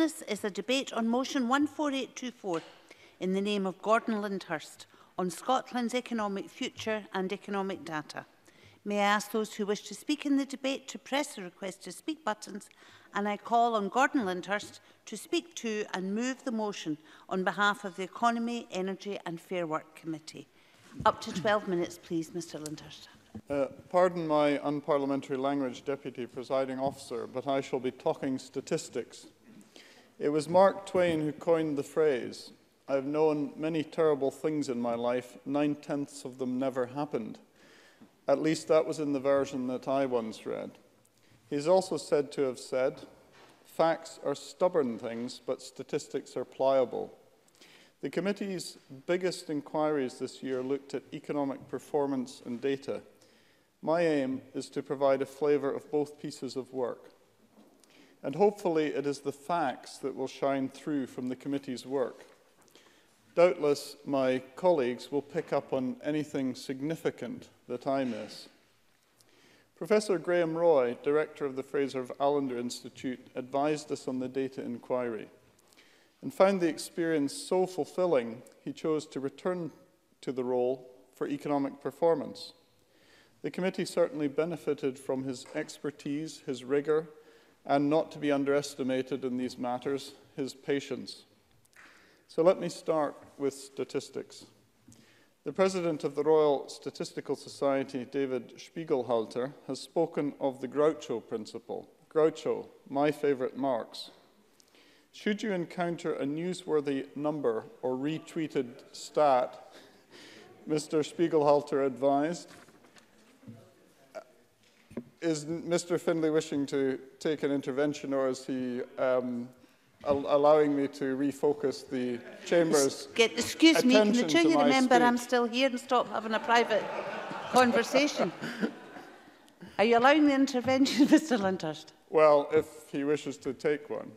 business is a debate on motion 14824 in the name of Gordon Lindhurst on Scotland's economic future and economic data. May I ask those who wish to speak in the debate to press the request to speak buttons, and I call on Gordon Lindhurst to speak to and move the motion on behalf of the Economy, Energy and Fair Work Committee. Up to 12 minutes, please, Mr Lindhurst. Pardon my unparliamentary language, Deputy Presiding Officer, but I shall be talking statistics. It was Mark Twain who coined the phrase, "I have known many terrible things in my life, 9/10 of them never happened." At least that was in the version that I once read. He is also said to have said, "Facts are stubborn things, but statistics are pliable." The committee's biggest inquiries this year looked at economic performance and data. My aim is to provide a flavour of both pieces of work. And hopefully it is the facts that will shine through from the committee's work. Doubtless my colleagues will pick up on anything significant that I miss. Professor Graham Roy, Director of the Fraser of Allender Institute, advised us on the data inquiry and found the experience so fulfilling he chose to return to the role for economic performance. The committee certainly benefited from his expertise, his rigour, and not to be underestimated in these matters, his patience. So let me start with statistics. The President of the Royal Statistical Society, David Spiegelhalter, has spoken of the Groucho principle. Groucho, my favourite marks. Should you encounter a newsworthy number or retweeted stat, Mr. Spiegelhalter advised, is Mr. Findlay wishing to take an intervention, or is he allowing me to refocus the Chamber's Excuse me, can the two of you remember speech? I'm still here and stop having a private conversation? Are you allowing the intervention, Mr Lindhurst? Well, if he wishes to take one.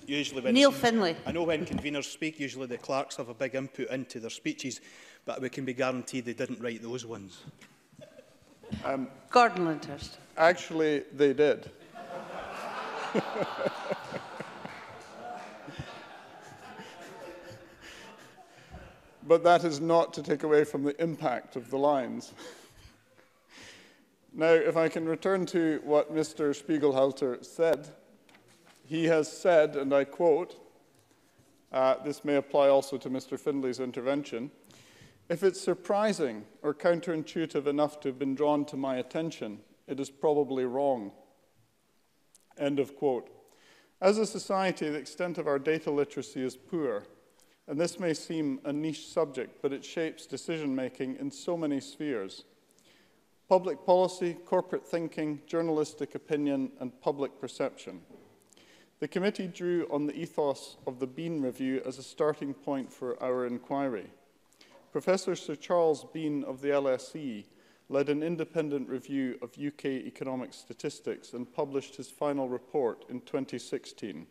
Usually when Neil Findlay. I know when conveners speak, usually the clerks have a big input into their speeches, but we can be guaranteed they didn't write those ones. Gordon Lindhurst. Actually, they did. But that is not to take away from the impact of the lines. Now, if I can return to what Mr. Spiegelhalter said, he has said, and I quote, this may apply also to Mr. Findlay's intervention, "If it's surprising or counterintuitive enough to have been drawn to my attention, it is probably wrong." End of quote. As a society, the extent of our data literacy is poor, and this may seem a niche subject, but it shapes decision-making in so many spheres. Public policy, corporate thinking, journalistic opinion, and public perception. The committee drew on the ethos of the Bean Review as a starting point for our inquiry. Professor Sir Charles Bean of the LSE led an independent review of UK economic statistics and published his final report in 2016.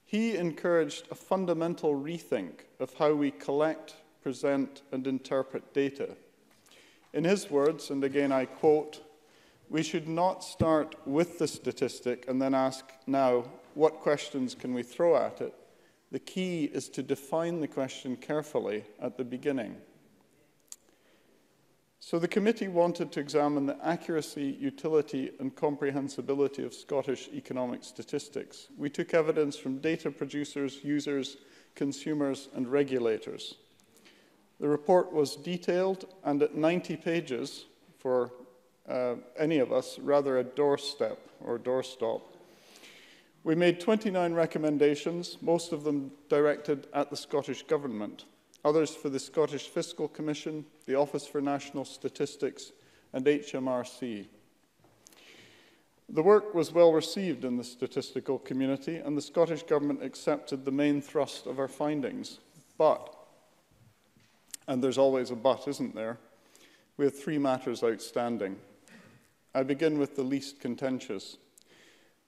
He encouraged a fundamental rethink of how we collect, present, and interpret data. In his words, and again I quote, "We should not start with the statistic and then ask, now, what questions can we throw at it? The key is to define the question carefully at the beginning." So the committee wanted to examine the accuracy, utility, and comprehensibility of Scottish economic statistics. We took evidence from data producers, users, consumers, and regulators. The report was detailed and at 90 pages, for any of us, rather a doorstep or doorstop. We made 29 recommendations, most of them directed at the Scottish Government, others for the Scottish Fiscal Commission, the Office for National Statistics, and HMRC. The work was well received in the statistical community, and the Scottish Government accepted the main thrust of our findings. But, and there's always a but, isn't there? We have three matters outstanding. I begin with the least contentious.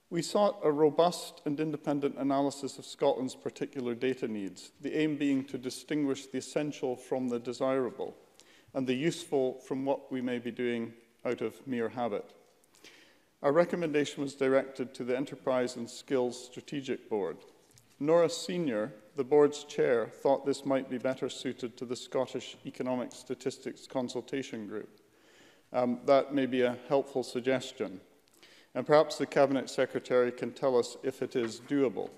We sought a robust and independent analysis of Scotland's particular data needs, the aim being to distinguish the essential from the desirable, and the useful from what we may be doing out of mere habit. Our recommendation was directed to the Enterprise and Skills Strategic Board. Nora Senior, the board's chair, thought this might be better suited to the Scottish Economic Statistics Consultation Group. That may be a helpful suggestion. And perhaps the Cabinet Secretary can tell us if it is doable.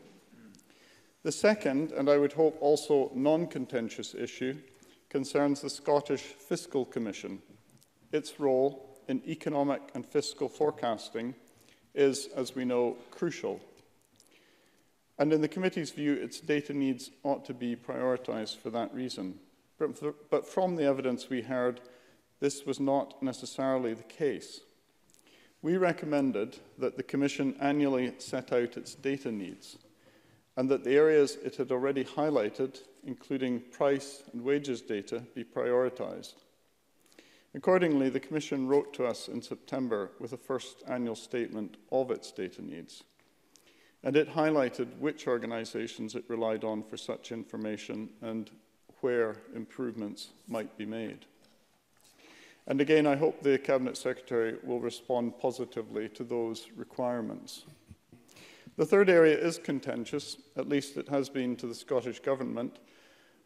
The second, and I would hope also non-contentious issue, concerns the Scottish Fiscal Commission. Its role in economic and fiscal forecasting is, as we know, crucial. And in the committee's view, its data needs ought to be prioritised for that reason. But from the evidence we heard, this was not necessarily the case. We recommended that the Commission annually set out its data needs, and that the areas it had already highlighted, including price and wages data, be prioritised. Accordingly, the Commission wrote to us in September with a first annual statement of its data needs, and it highlighted which organisations it relied on for such information and where improvements might be made. And again, I hope the Cabinet Secretary will respond positively to those requirements. The third area is contentious, at least it has been to the Scottish Government,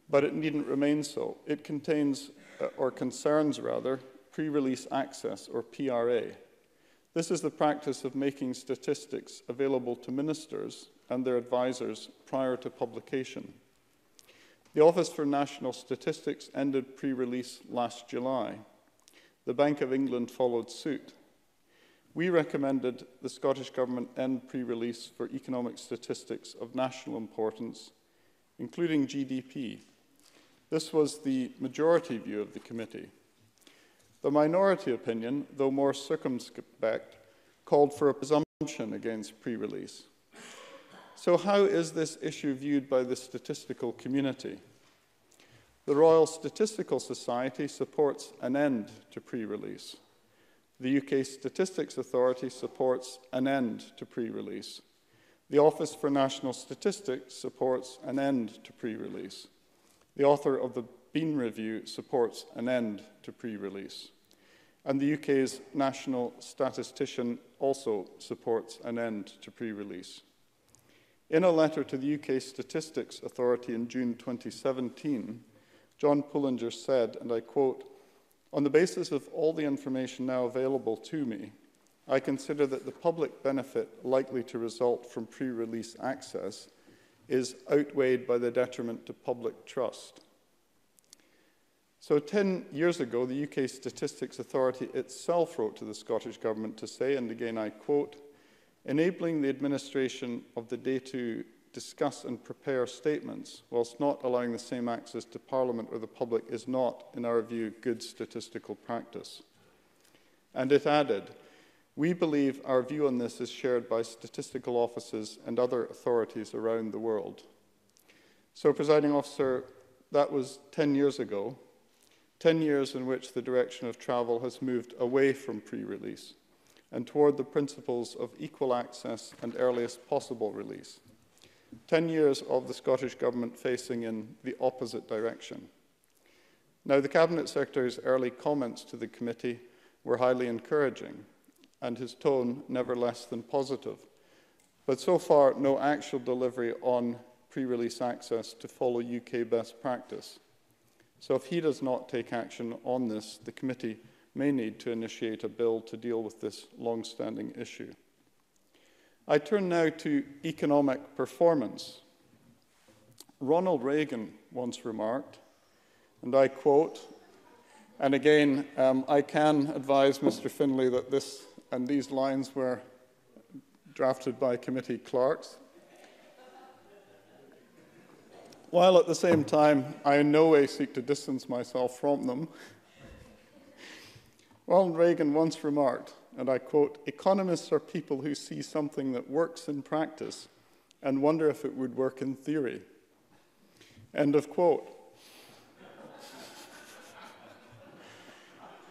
but it needn't remain so. It contains, or concerns rather, pre-release access, or PRA. This is the practice of making statistics available to ministers and their advisors prior to publication. The Office for National Statistics ended pre-release last July. The Bank of England followed suit. We recommended the Scottish Government end pre-release for economic statistics of national importance, including GDP. This was the majority view of the committee. The minority opinion, though more circumspect, called for a presumption against pre-release. So how is this issue viewed by the statistical community? The Royal Statistical Society supports an end to pre-release. The UK Statistics Authority supports an end to pre-release. The Office for National Statistics supports an end to pre-release. The author of the Bean Review supports an end to pre-release. And the UK's national statistician also supports an end to pre-release. In a letter to the UK Statistics Authority in June 2017, John Pullinger said, and I quote, "On the basis of all the information now available to me, I consider that the public benefit likely to result from pre-release access is outweighed by the detriment to public trust." So 10 years ago, the UK Statistics Authority itself wrote to the Scottish Government to say, and again I quote, "Enabling the administration of the day to discuss and prepare statements, whilst not allowing the same access to Parliament or the public, is not, in our view, good statistical practice." And it added, "We believe our view on this is shared by statistical offices and other authorities around the world." So, Presiding Officer, that was 10 years ago, 10 years in which the direction of travel has moved away from pre-release and toward the principles of equal access and earliest possible release. 10 years of the Scottish Government facing in the opposite direction. Now, the Cabinet Secretary's early comments to the committee were highly encouraging, and his tone never less than positive. But so far, no actual delivery on pre-release access to follow UK best practice. So if he does not take action on this, the committee may need to initiate a bill to deal with this long-standing issue. I turn now to economic performance. Ronald Reagan once remarked, and I quote, and again, I can advise Mr. Finlay that these lines were drafted by committee clerks, while at the same time I in no way seek to distance myself from them. Ronald Reagan once remarked, and I quote, "Economists are people who see something that works in practice and wonder if it would work in theory." End of quote.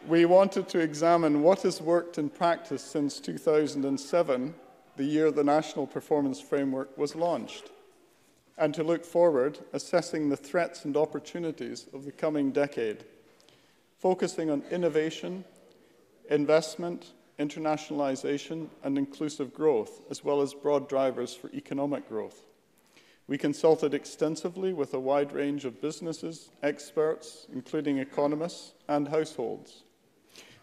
We wanted to examine what has worked in practice since 2007, the year the National Performance Framework was launched, and to look forward, assessing the threats and opportunities of the coming decade, focusing on innovation, investment, internationalisation and inclusive growth, as well as broad drivers for economic growth. We consulted extensively with a wide range of businesses, experts, including economists, and households.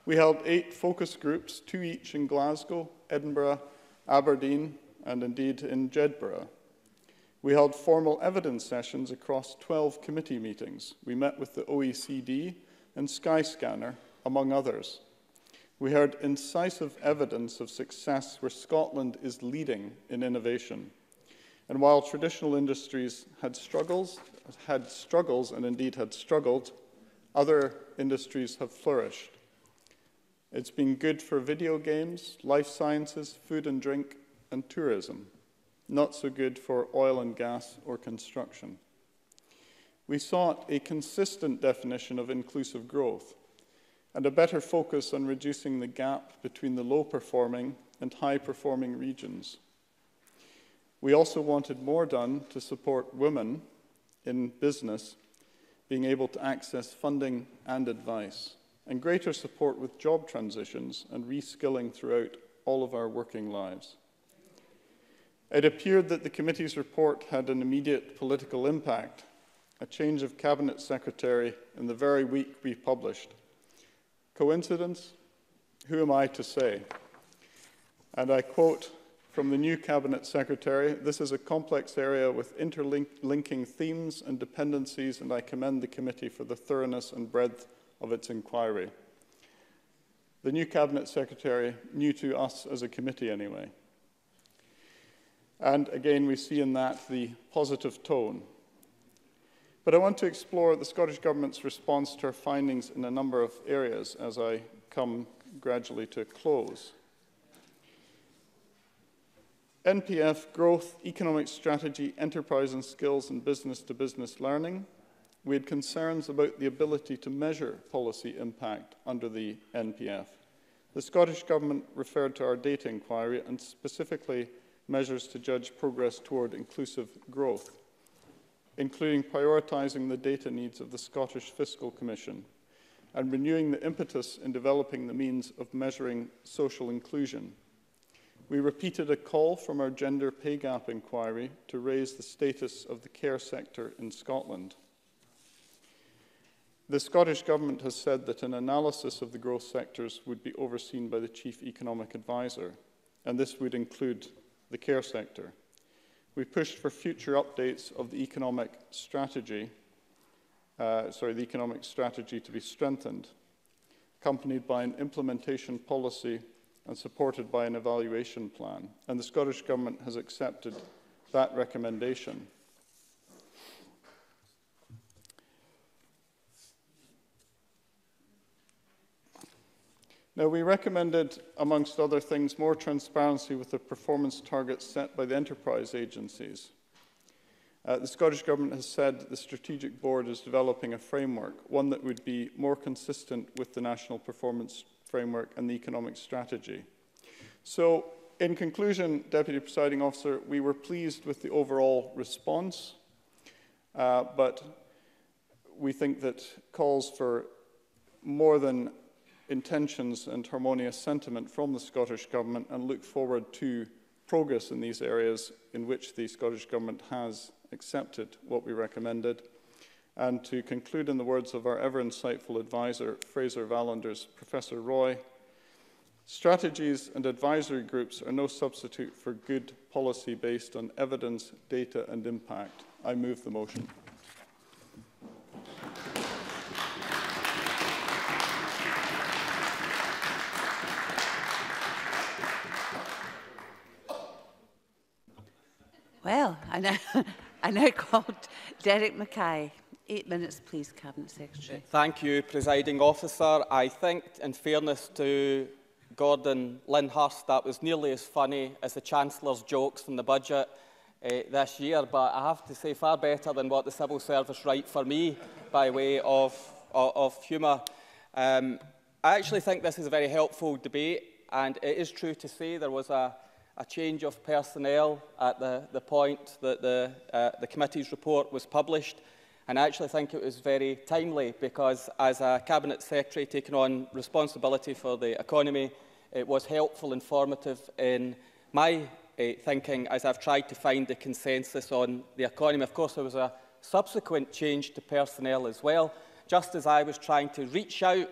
We held 8 focus groups, 2 each in Glasgow, Edinburgh, Aberdeen, and indeed in Jedburgh. We held formal evidence sessions across 12 committee meetings. We met with the OECD and Skyscanner, among others. We heard incisive evidence of success where Scotland is leading in innovation. And while traditional industries had struggles and indeed had struggled, other industries have flourished. It's been good for video games, life sciences, food and drink, and tourism. Not so good for oil and gas or construction. We sought a consistent definition of inclusive growth and a better focus on reducing the gap between the low-performing and high-performing regions. We also wanted more done to support women in business being able to access funding and advice, and greater support with job transitions and reskilling throughout all of our working lives. It appeared that the committee's report had an immediate political impact, a change of cabinet secretary in the very week we published. Coincidence? Who am I to say? And I quote from the new cabinet secretary, "This is a complex area with interlinking themes and dependencies, and I commend the committee for the thoroughness and breadth of its inquiry." The new cabinet secretary, new to us as a committee anyway. And again, we see in that the positive tone. But I want to explore the Scottish Government's response to our findings in a number of areas as I come gradually to a close. NPF growth, economic strategy, enterprise and skills, and business-to-business learning. We had concerns about the ability to measure policy impact under the NPF. The Scottish Government referred to our data inquiry and specifically measures to judge progress toward inclusive growth, including prioritising the data needs of the Scottish Fiscal Commission and renewing the impetus in developing the means of measuring social inclusion. We repeated a call from our gender pay gap inquiry to raise the status of the care sector in Scotland. The Scottish Government has said that an analysis of the growth sectors would be overseen by the Chief Economic Advisor, and this would include the care sector. We pushed for future updates of the economic strategy, to be strengthened, accompanied by an implementation policy and supported by an evaluation plan. And the Scottish Government has accepted that recommendation. Now, we recommended, amongst other things, more transparency with the performance targets set by the enterprise agencies. The Scottish Government has said that the Strategic Board is developing a framework, one that would be more consistent with the National Performance Framework and the economic strategy. So, in conclusion, Deputy Presiding Officer, we were pleased with the overall response, but we think that calls for more than intentions and harmonious sentiment from the Scottish Government and look forward to progress in these areas in which the Scottish Government has accepted what we recommended. And to conclude in the words of our ever insightful advisor, Fraser Vallander's Professor Roy, strategies and advisory groups are no substitute for good policy based on evidence, data and impact. I move the motion. Well, I now called Derek Mackay. 8 minutes, please, Cabinet Secretary. Thank you, Presiding Officer. I think, in fairness to Gordon Lindhurst, that was nearly as funny as the Chancellor's jokes from the budget this year, but I have to say far better than what the Civil Service write for me by way of humour. I actually think this is a very helpful debate, and it is true to say there was a change of personnel at the point that the committee's report was published. And I actually think it was very timely because as a Cabinet Secretary taking on responsibility for the economy, It was helpful, informative in my thinking as I've tried to find the consensus on the economy. Of course, there was a subsequent change to personnel as well, just as I was trying to reach out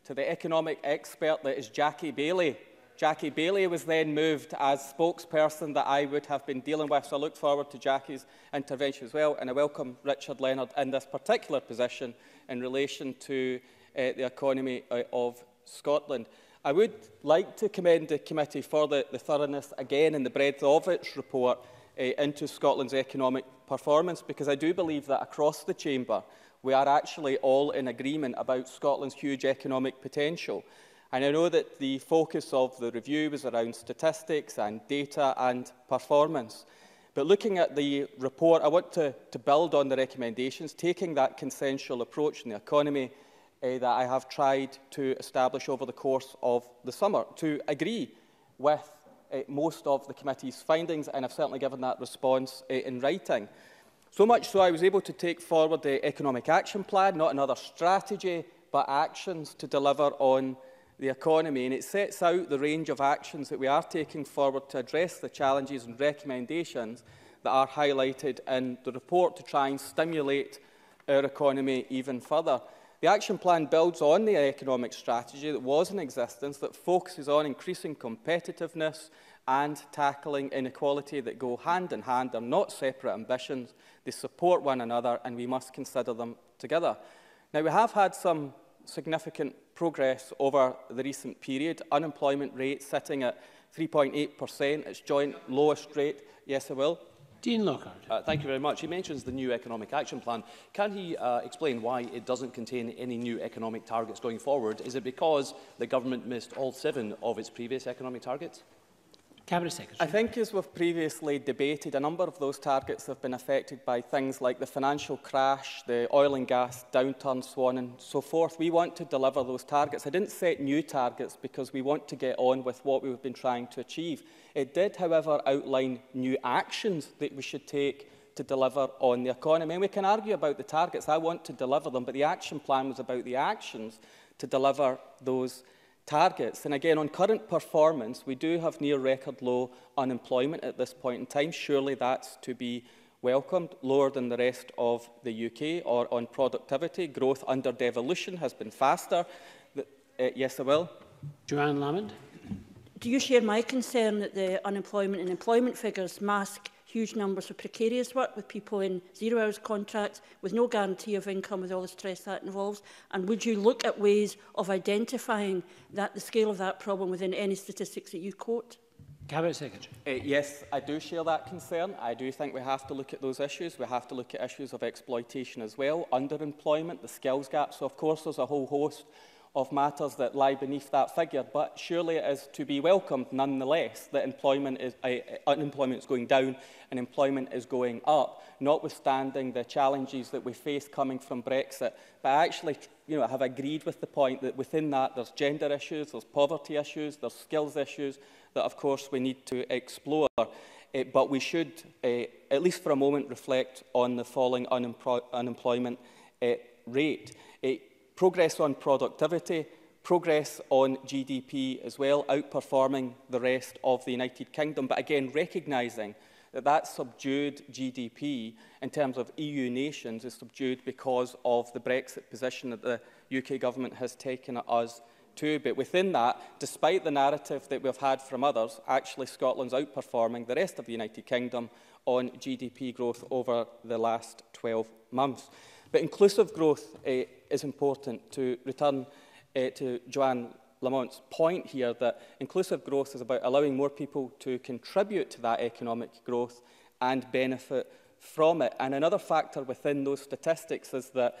to the economic expert that is Jackie Baillie. Jackie Baillie was then moved as spokesperson that I would have been dealing with, so I look forward to Jackie's intervention as well, and I welcome Richard Leonard in this particular position in relation to the economy of Scotland. I would like to commend the committee for the thoroughness again and the breadth of its report into Scotland's economic performance, because I do believe that across the chamber we are actually all in agreement about Scotland's huge economic potential. And I know that the focus of the review was around statistics and data and performance. But looking at the report, I want to build on the recommendations, taking that consensual approach in the economy that I have tried to establish over the course of the summer, to agree with most of the committee's findings, and I've certainly given that response in writing. So much so I was able to take forward the Economic Action Plan, not another strategy, but actions to deliver on the economy, and it sets out the range of actions that we are taking forward to address the challenges and recommendations that are highlighted in the report to try and stimulate our economy even further. The action plan builds on the economic strategy that was in existence, that focuses on increasing competitiveness and tackling inequality that go hand in hand. They're not separate ambitions, they support one another, and we must consider them together. Now, we have had some significant progress over the recent period. Unemployment rate sitting at 3.8%, its joint lowest rate. Yes, I will. Dean Lockhart. Thank you very much. He mentions the new Economic Action Plan. Can he explain why it doesn't contain any new economic targets going forward? Is it because the government missed all 7 of its previous economic targets? Cabinet Secretary. I think, as we've previously debated, a number of those targets have been affected by things like the financial crash, the oil and gas downturn, so on and so forth. We want to deliver those targets. I didn't set new targets because we want to get on with what we've been trying to achieve. It did, however, outline new actions that we should take to deliver on the economy. And we can argue about the targets. I want to deliver them, but the action plan was about the actions to deliver those targets. And again, on current performance, we do have near record low unemployment at this point in time. Surely that's to be welcomed, lower than the rest of the UK. Or on productivity, growth under devolution has been faster. Yes, I will. Joanne Lamond. Do you share my concern that the unemployment and employment figures mask huge numbers of precarious work, with people in 0 hours contracts, with no guarantee of income, with all the stress that involves? And would you look at ways of identifying the scale of that problem within any statistics that you quote? Cabinet Secretary. Yes, I do share that concern. I do think we have to look at those issues. We have to look at issues of exploitation as well, underemployment, the skills gap. So, of course, there's a whole host of matters that lie beneath that figure, but surely it is to be welcomed nonetheless that unemployment is going down and employment is going up, notwithstanding the challenges that we face coming from Brexit. But I actually have agreed with the point that within that there's gender issues, there's poverty issues, there's skills issues that of course we need to explore. But we should, at least for a moment, reflect on the falling unemployment rate. Progress on productivity, progress on GDP as well, outperforming the rest of the United Kingdom. But again, recognising that that subdued GDP in terms of EU nations is subdued because of the Brexit position that the UK government has taken us to. But within that, despite the narrative that we've had from others, actually Scotland's outperforming the rest of the United Kingdom on GDP growth over the last 12 months. But inclusive growth is important. To return to Joanne Lamont's point here, that inclusive growth is about allowing more people to contribute to that economic growth and benefit from it. And another factor within those statistics is that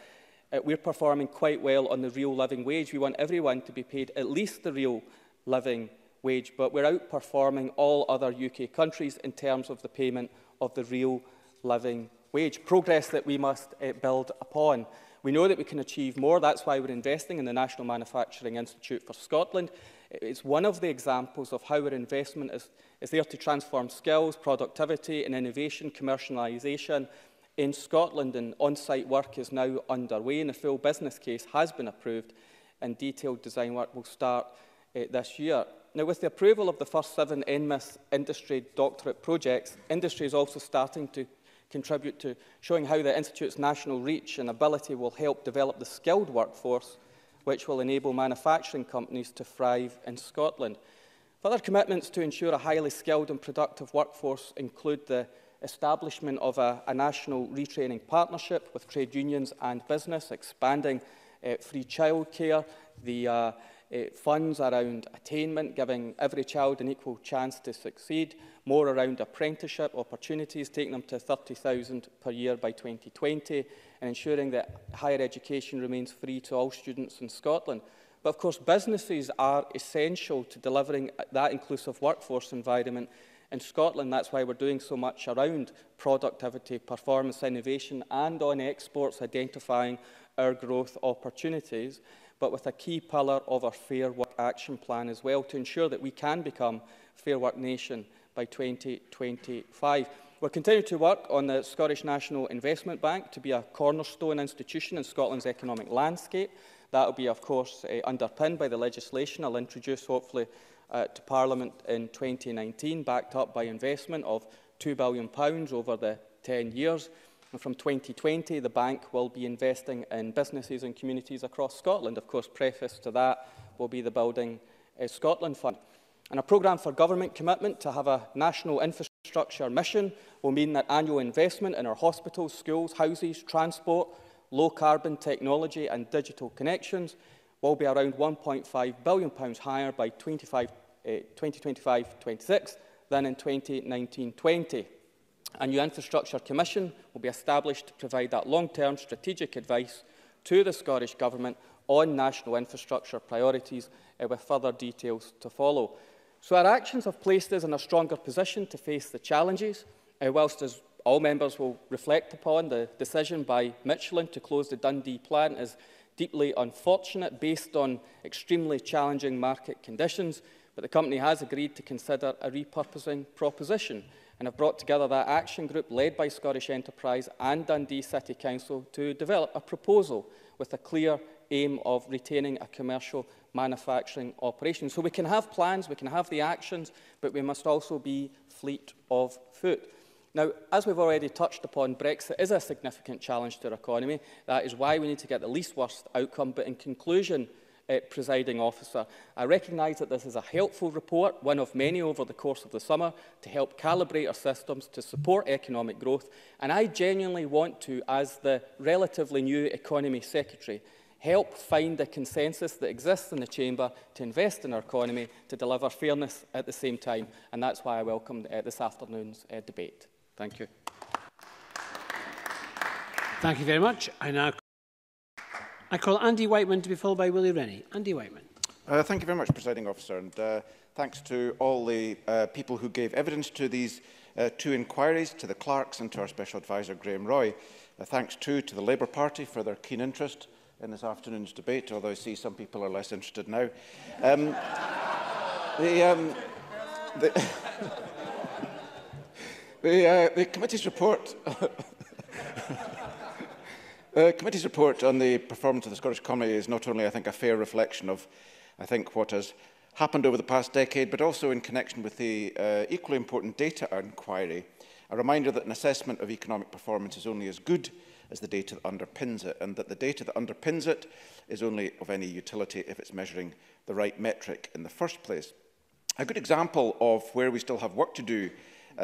we're performing quite well on the real living wage. We want everyone to be paid at least the real living wage, but we're outperforming all other UK countries in terms of the payment of the real living wage, progress that we must build upon. We know that we can achieve more. That's why we're investing in the National Manufacturing Institute for Scotland. It's one of the examples of how our investment is there to transform skills, productivity and innovation, commercialisation in Scotland. And on-site work is now underway, and a full business case has been approved, and detailed design work will start this year. Now, with the approval of the first 7 NMIS industry doctorate projects, industry is also starting to contribute to showing how the Institute's national reach and ability will help develop the skilled workforce, which will enable manufacturing companies to thrive in Scotland. Further commitments to ensure a highly skilled and productive workforce include the establishment of a national retraining partnership with trade unions and business, expanding free childcare, the funds around attainment, giving every child an equal chance to succeed, more around apprenticeship opportunities, taking them to 30,000 per year by 2020, and ensuring that higher education remains free to all students in Scotland. But of course, businesses are essential to delivering that inclusive workforce environment in Scotland. That's why we're doing so much around productivity, performance, innovation, and on exports, identifying our growth opportunities, but with a key pillar of our Fair Work Action Plan as well, to ensure that we can become a Fair Work nation by 2025. We're continuing to work on the Scottish National Investment Bank to be a cornerstone institution in Scotland's economic landscape. That will be, of course, underpinned by the legislation I'll introduce, hopefully, to Parliament in 2019, backed up by investment of £2 billion over the 10 years. And from 2020, the bank will be investing in businesses and communities across Scotland. Of course, preface to that will be the Building Scotland Fund. And a programme for government commitment to have a national infrastructure mission will mean that annual investment in our hospitals, schools, houses, transport, low-carbon technology and digital connections will be around £1.5 billion higher by 2025-26 than in 2019-20. A new infrastructure commission will be established to provide that long-term strategic advice to the Scottish Government on national infrastructure priorities, with further details to follow. So our actions have placed us in a stronger position to face the challenges, whilst, as all members will reflect upon, the decision by Michelin to close the Dundee plant is deeply unfortunate based on extremely challenging market conditions, but the company has agreed to consider a repurposing proposition and have brought together that action group led by Scottish Enterprise and Dundee City Council to develop a proposal with a clear aim of retaining a commercial manufacturing operation. So we can have plans, we can have the actions, but we must also be fleet of foot. Now, as we've already touched upon, Brexit is a significant challenge to our economy. That is why we need to get the least worst outcome. But in conclusion, Presiding Officer, I recognise that this is a helpful report, one of many over the course of the summer, to help calibrate our systems to support economic growth. And I genuinely want to, as the relatively new Economy Secretary, help find the consensus that exists in the Chamber to invest in our economy, to deliver fairness at the same time. And that's why I welcomed this afternoon's debate. Thank you. Thank you very much. I call Andy Wightman to be followed by Willie Rennie. Andy Wightman. Thank you very much, Presiding Officer, and thanks to all the people who gave evidence to these 2 inquiries, to the clerks and to our Special Advisor Graham Roy. Thanks too to the Labour Party for their keen interest in this afternoon's debate, although I see some people are less interested now. The committee's report The committee's report on the performance of the Scottish economy is not only, I think, a fair reflection of, what has happened over the past decade, but also in connection with the equally important data inquiry, a reminder that an assessment of economic performance is only as good as the data that underpins it, and that the data that underpins it is only of any utility if it's measuring the right metric in the first place. A good example of where we still have work to do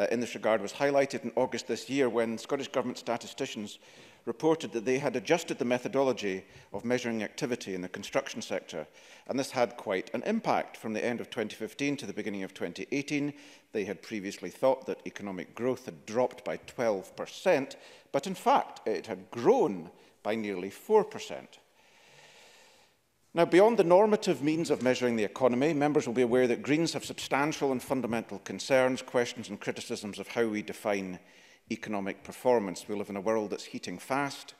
in this regard was highlighted in August this year when Scottish Government statisticians reported that they had adjusted the methodology of measuring activity in the construction sector, and this had quite an impact. From the end of 2015 to the beginning of 2018, they had previously thought that economic growth had dropped by 12%, but in fact it had grown by nearly 4%. Now, beyond the normative means of measuring the economy, members will be aware that Greens have substantial and fundamental concerns, questions and criticisms of how we define economic performance. We live in a world that's heating fast,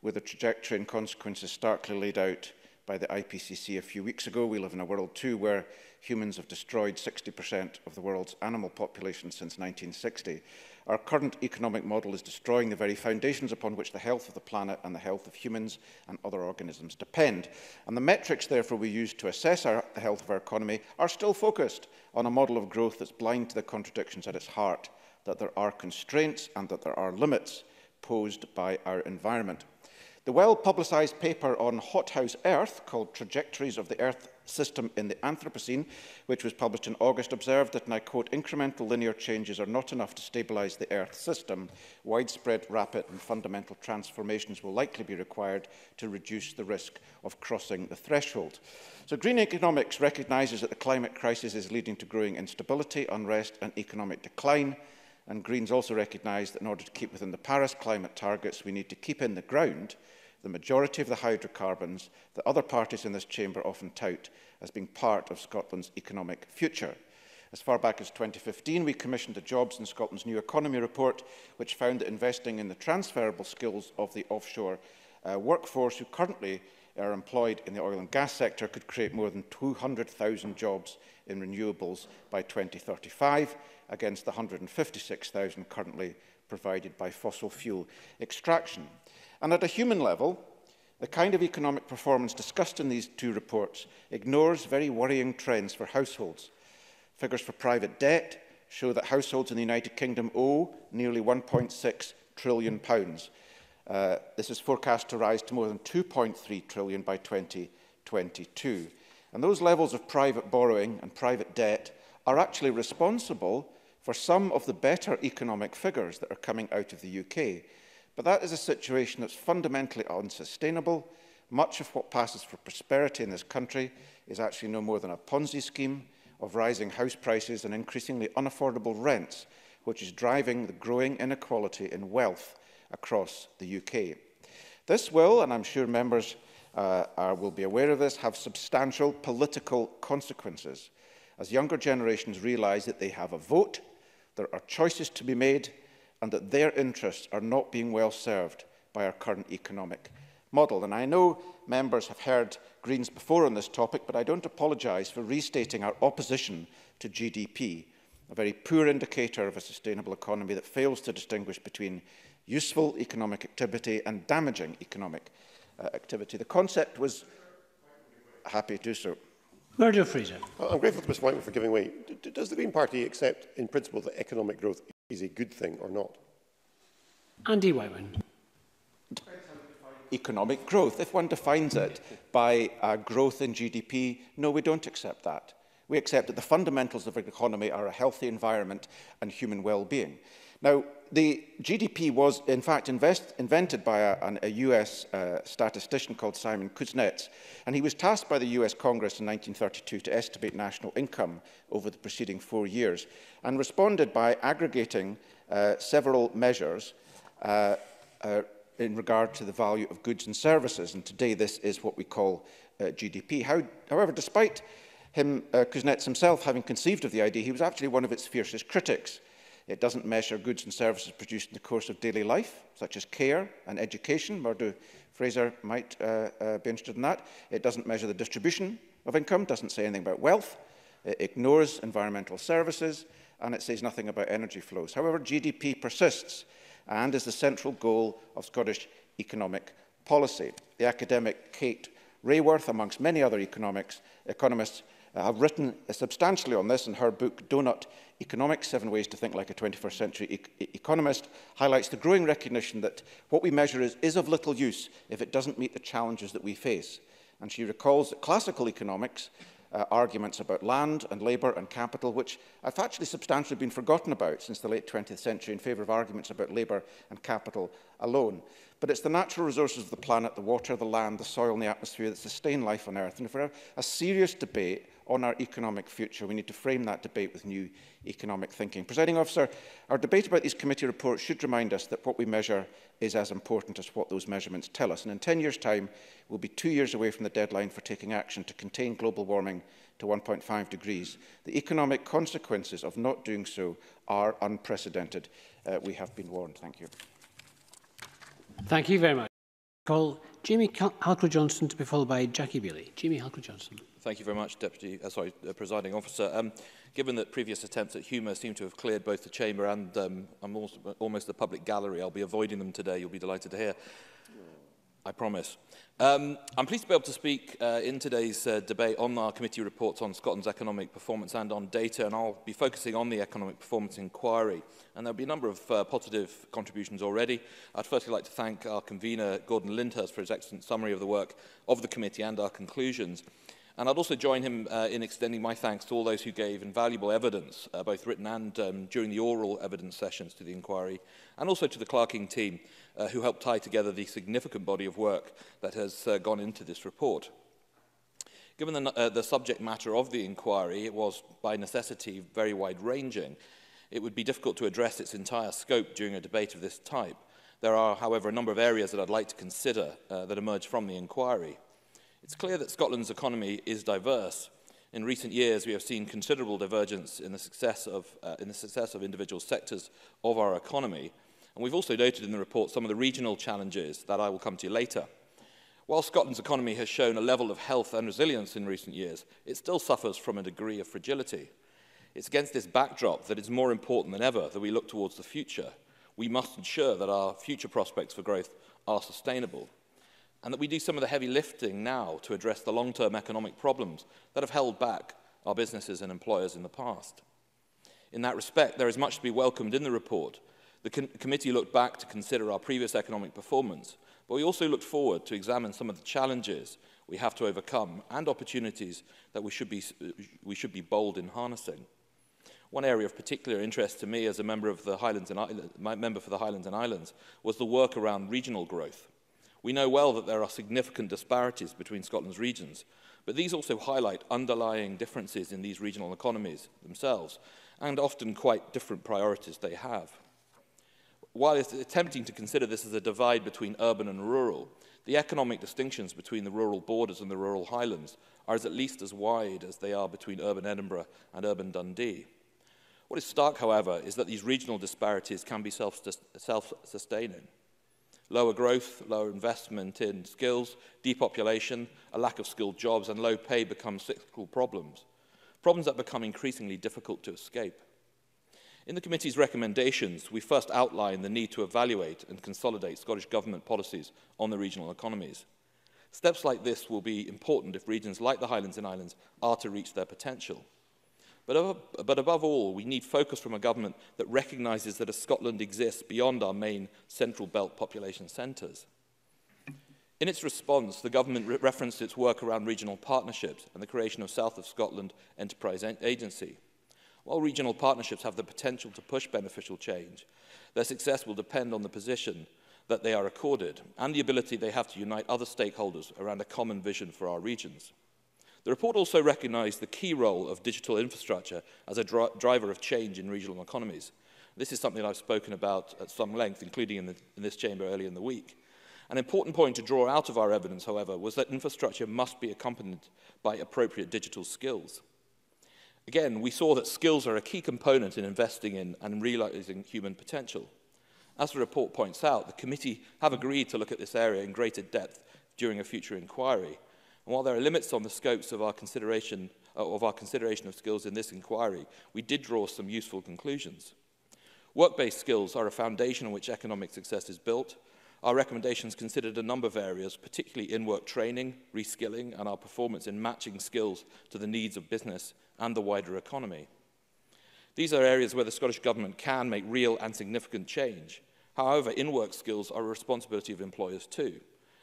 with the trajectory and consequences starkly laid out by the IPCC a few weeks ago. We live in a world too where humans have destroyed 60% of the world's animal population since 1960. Our current economic model is destroying the very foundations upon which the health of the planet and the health of humans and other organisms depend. And the metrics, therefore, we use to assess the health of our economy are still focused on a model of growth that's blind to the contradictions at its heart, that there are constraints and that there are limits posed by our environment. The well-publicised paper on hothouse Earth, called Trajectories of the Earth System in the Anthropocene, which was published in August, observed that, and I quote, incremental linear changes are not enough to stabilise the Earth system. Widespread, rapid and fundamental transformations will likely be required to reduce the risk of crossing the threshold. So green economics recognises that the climate crisis is leading to growing instability, unrest and economic decline. And Greens also recognise that in order to keep within the Paris climate targets, we need to keep in the ground the majority of the hydrocarbons that other parties in this chamber often tout as being part of Scotland's economic future. As far back as 2015, we commissioned a Jobs in Scotland's New Economy report, which found that investing in the transferable skills of the offshore workforce who currently are employed in the oil and gas sector could create more than 200,000 jobs in renewables by 2035, against the 156,000 currently provided by fossil fuel extraction. And at a human level, the kind of economic performance discussed in these two reports ignores very worrying trends for households. Figures for private debt show that households in the United Kingdom owe nearly £1.6 trillion. This is forecast to rise to more than £2.3 trillion by 2022. And those levels of private borrowing and private debt are actually responsible for some of the better economic figures that are coming out of the UK. But that is a situation that's fundamentally unsustainable. Much of what passes for prosperity in this country is actually no more than a Ponzi scheme of rising house prices and increasingly unaffordable rents, which is driving the growing inequality in wealth across the UK. This will, and I'm sure members will be aware of this, have substantial political consequences, as younger generations realise that they have a vote, there are choices to be made, and that their interests are not being well served by our current economic model. And I know members have heard Greens before on this topic, but I don't apologise for restating our opposition to GDP, a very poor indicator of a sustainable economy that fails to distinguish between useful economic activity and damaging economic activity. The concept was... Happy to do so. Murdo Fraser. I'm grateful to Ms Wightman for giving way. Does the Green Party accept in principle that economic growth is a good thing or not? Andy Wightman. Economic growth. If one defines it by growth in GDP, no, we don't accept that. We accept that the fundamentals of an economy are a healthy environment and human well-being. Now, the GDP was, in fact, invented by a US statistician called Simon Kuznets, and he was tasked by the US Congress in 1932 to estimate national income over the preceding 4 years, and responded by aggregating several measures in regard to the value of goods and services, and today this is what we call GDP. However, despite Kuznets himself having conceived of the idea, he was actually one of its fiercest critics. It doesn't measure goods and services produced in the course of daily life, such as care and education. Murdo Fraser might be interested in that. It doesn't measure the distribution of income, doesn't say anything about wealth. It ignores environmental services, and it says nothing about energy flows. However, GDP persists and is the central goal of Scottish economic policy. The academic Kate Rayworth, amongst many other economists, have written substantially on this in her book, Donut Economics, 7 Ways to Think Like a 21st Century Economist, highlights the growing recognition that what we measure is of little use if it doesn't meet the challenges that we face. And she recalls that classical economics arguments about land and labour and capital, which have actually substantially been forgotten about since the late 20th century in favour of arguments about labour and capital alone. But it's the natural resources of the planet, the water, the land, the soil and the atmosphere that sustain life on Earth. And if we're a serious debate on our economic future, we need to frame that debate with new economic thinking. Presiding Officer, our debate about these committee reports should remind us that what we measure is as important as what those measurements tell us. And in 10 years' time, we'll be 2 years away from the deadline for taking action to contain global warming to 1.5 degrees. The economic consequences of not doing so are unprecedented. We have been warned. Thank you. Thank you very much. Call Jamie Halcro Johnston to be followed by Jackie Bailey. Jamie Halcro Johnston. Thank you very much, Presiding Officer. Given that previous attempts at humour seem to have cleared both the Chamber and almost the public gallery, I'll be avoiding them today. You'll be delighted to hear. I promise. I'm pleased to be able to speak in today's debate on our committee reports on Scotland's economic performance and on data, and I'll be focusing on the economic performance inquiry. And there'll be a number of positive contributions already. I'd firstly like to thank our convener, Gordon Lindhurst, for his excellent summary of the work of the committee and our conclusions. And I'd also join him in extending my thanks to all those who gave invaluable evidence, both written and during the oral evidence sessions to the inquiry, and also to the clerking team, who helped tie together the significant body of work that has gone into this report. Given the subject matter of the inquiry, it was by necessity very wide-ranging. It would be difficult to address its entire scope during a debate of this type. There are, however, a number of areas that I'd like to consider that emerge from the inquiry. It's clear that Scotland's economy is diverse. In recent years, we have seen considerable divergence in the success of individual sectors of our economy. And we've also noted in the report some of the regional challenges that I will come to later. While Scotland's economy has shown a level of health and resilience in recent years, it still suffers from a degree of fragility. It's against this backdrop that it's more important than ever that we look towards the future. We must ensure that our future prospects for growth are sustainable, and that we do some of the heavy lifting now to address the long-term economic problems that have held back our businesses and employers in the past. In that respect, there is much to be welcomed in the report. The committee looked back to consider our previous economic performance, but we also looked forward to examine some of the challenges we have to overcome and opportunities that we should be bold in harnessing. One area of particular interest to me as a member of the Highlands and for the Highlands and Islands was the work around regional growth. We know well that there are significant disparities between Scotland's regions, but these also highlight underlying differences in these regional economies themselves, and often quite different priorities they have. While it's tempting to consider this as a divide between urban and rural, the economic distinctions between the rural borders and the rural Highlands are at least as wide as they are between urban Edinburgh and urban Dundee. What is stark, however, is that these regional disparities can be self-sustaining. Lower growth, lower investment in skills, depopulation, a lack of skilled jobs and low pay become cyclical problems that become increasingly difficult to escape. In the committee's recommendations, we first outlined the need to evaluate and consolidate Scottish Government policies on the regional economies. Steps like this will be important if regions like the Highlands and Islands are to reach their potential. But above all, we need focus from a government that recognises that a Scotland exists beyond our main central belt population centres. In its response, the government referenced its work around regional partnerships and the creation of South of Scotland Enterprise Agency. While regional partnerships have the potential to push beneficial change, their success will depend on the position that they are accorded and the ability they have to unite other stakeholders around a common vision for our regions. The report also recognised the key role of digital infrastructure as a driver of change in regional economies. This is something I've spoken about at some length, including in this chamber earlier in the week. An important point to draw out of our evidence, however, was that infrastructure must be accompanied by appropriate digital skills. Again, we saw that skills are a key component in investing in and realising human potential. As the report points out, the committee have agreed to look at this area in greater depth during a future inquiry. And while there are limits on the scopes of our consideration of skills in this inquiry, we did draw some useful conclusions. Work-based skills are a foundation on which economic success is built. Our recommendations considered a number of areas, particularly in-work training, reskilling, and our performance in matching skills to the needs of business and the wider economy. These are areas where the Scottish Government can make real and significant change. However, in-work skills are a responsibility of employers too,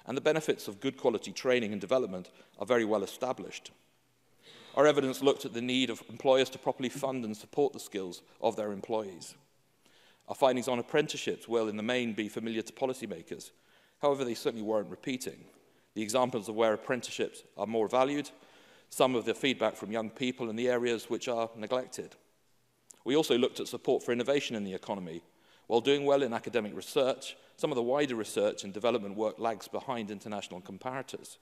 and the benefits of good quality training and development are very well established. Our evidence looked at the need of employers to properly fund and support the skills of their employees. Our findings on apprenticeships will, in the main, be familiar to policymakers. However, they certainly warrant repeating. The examples of where apprenticeships are more valued, some of the feedback from young people, and the areas which are neglected. We also looked at support for innovation in the economy. While doing well in academic research, some of the wider research and development work lags behind international comparators.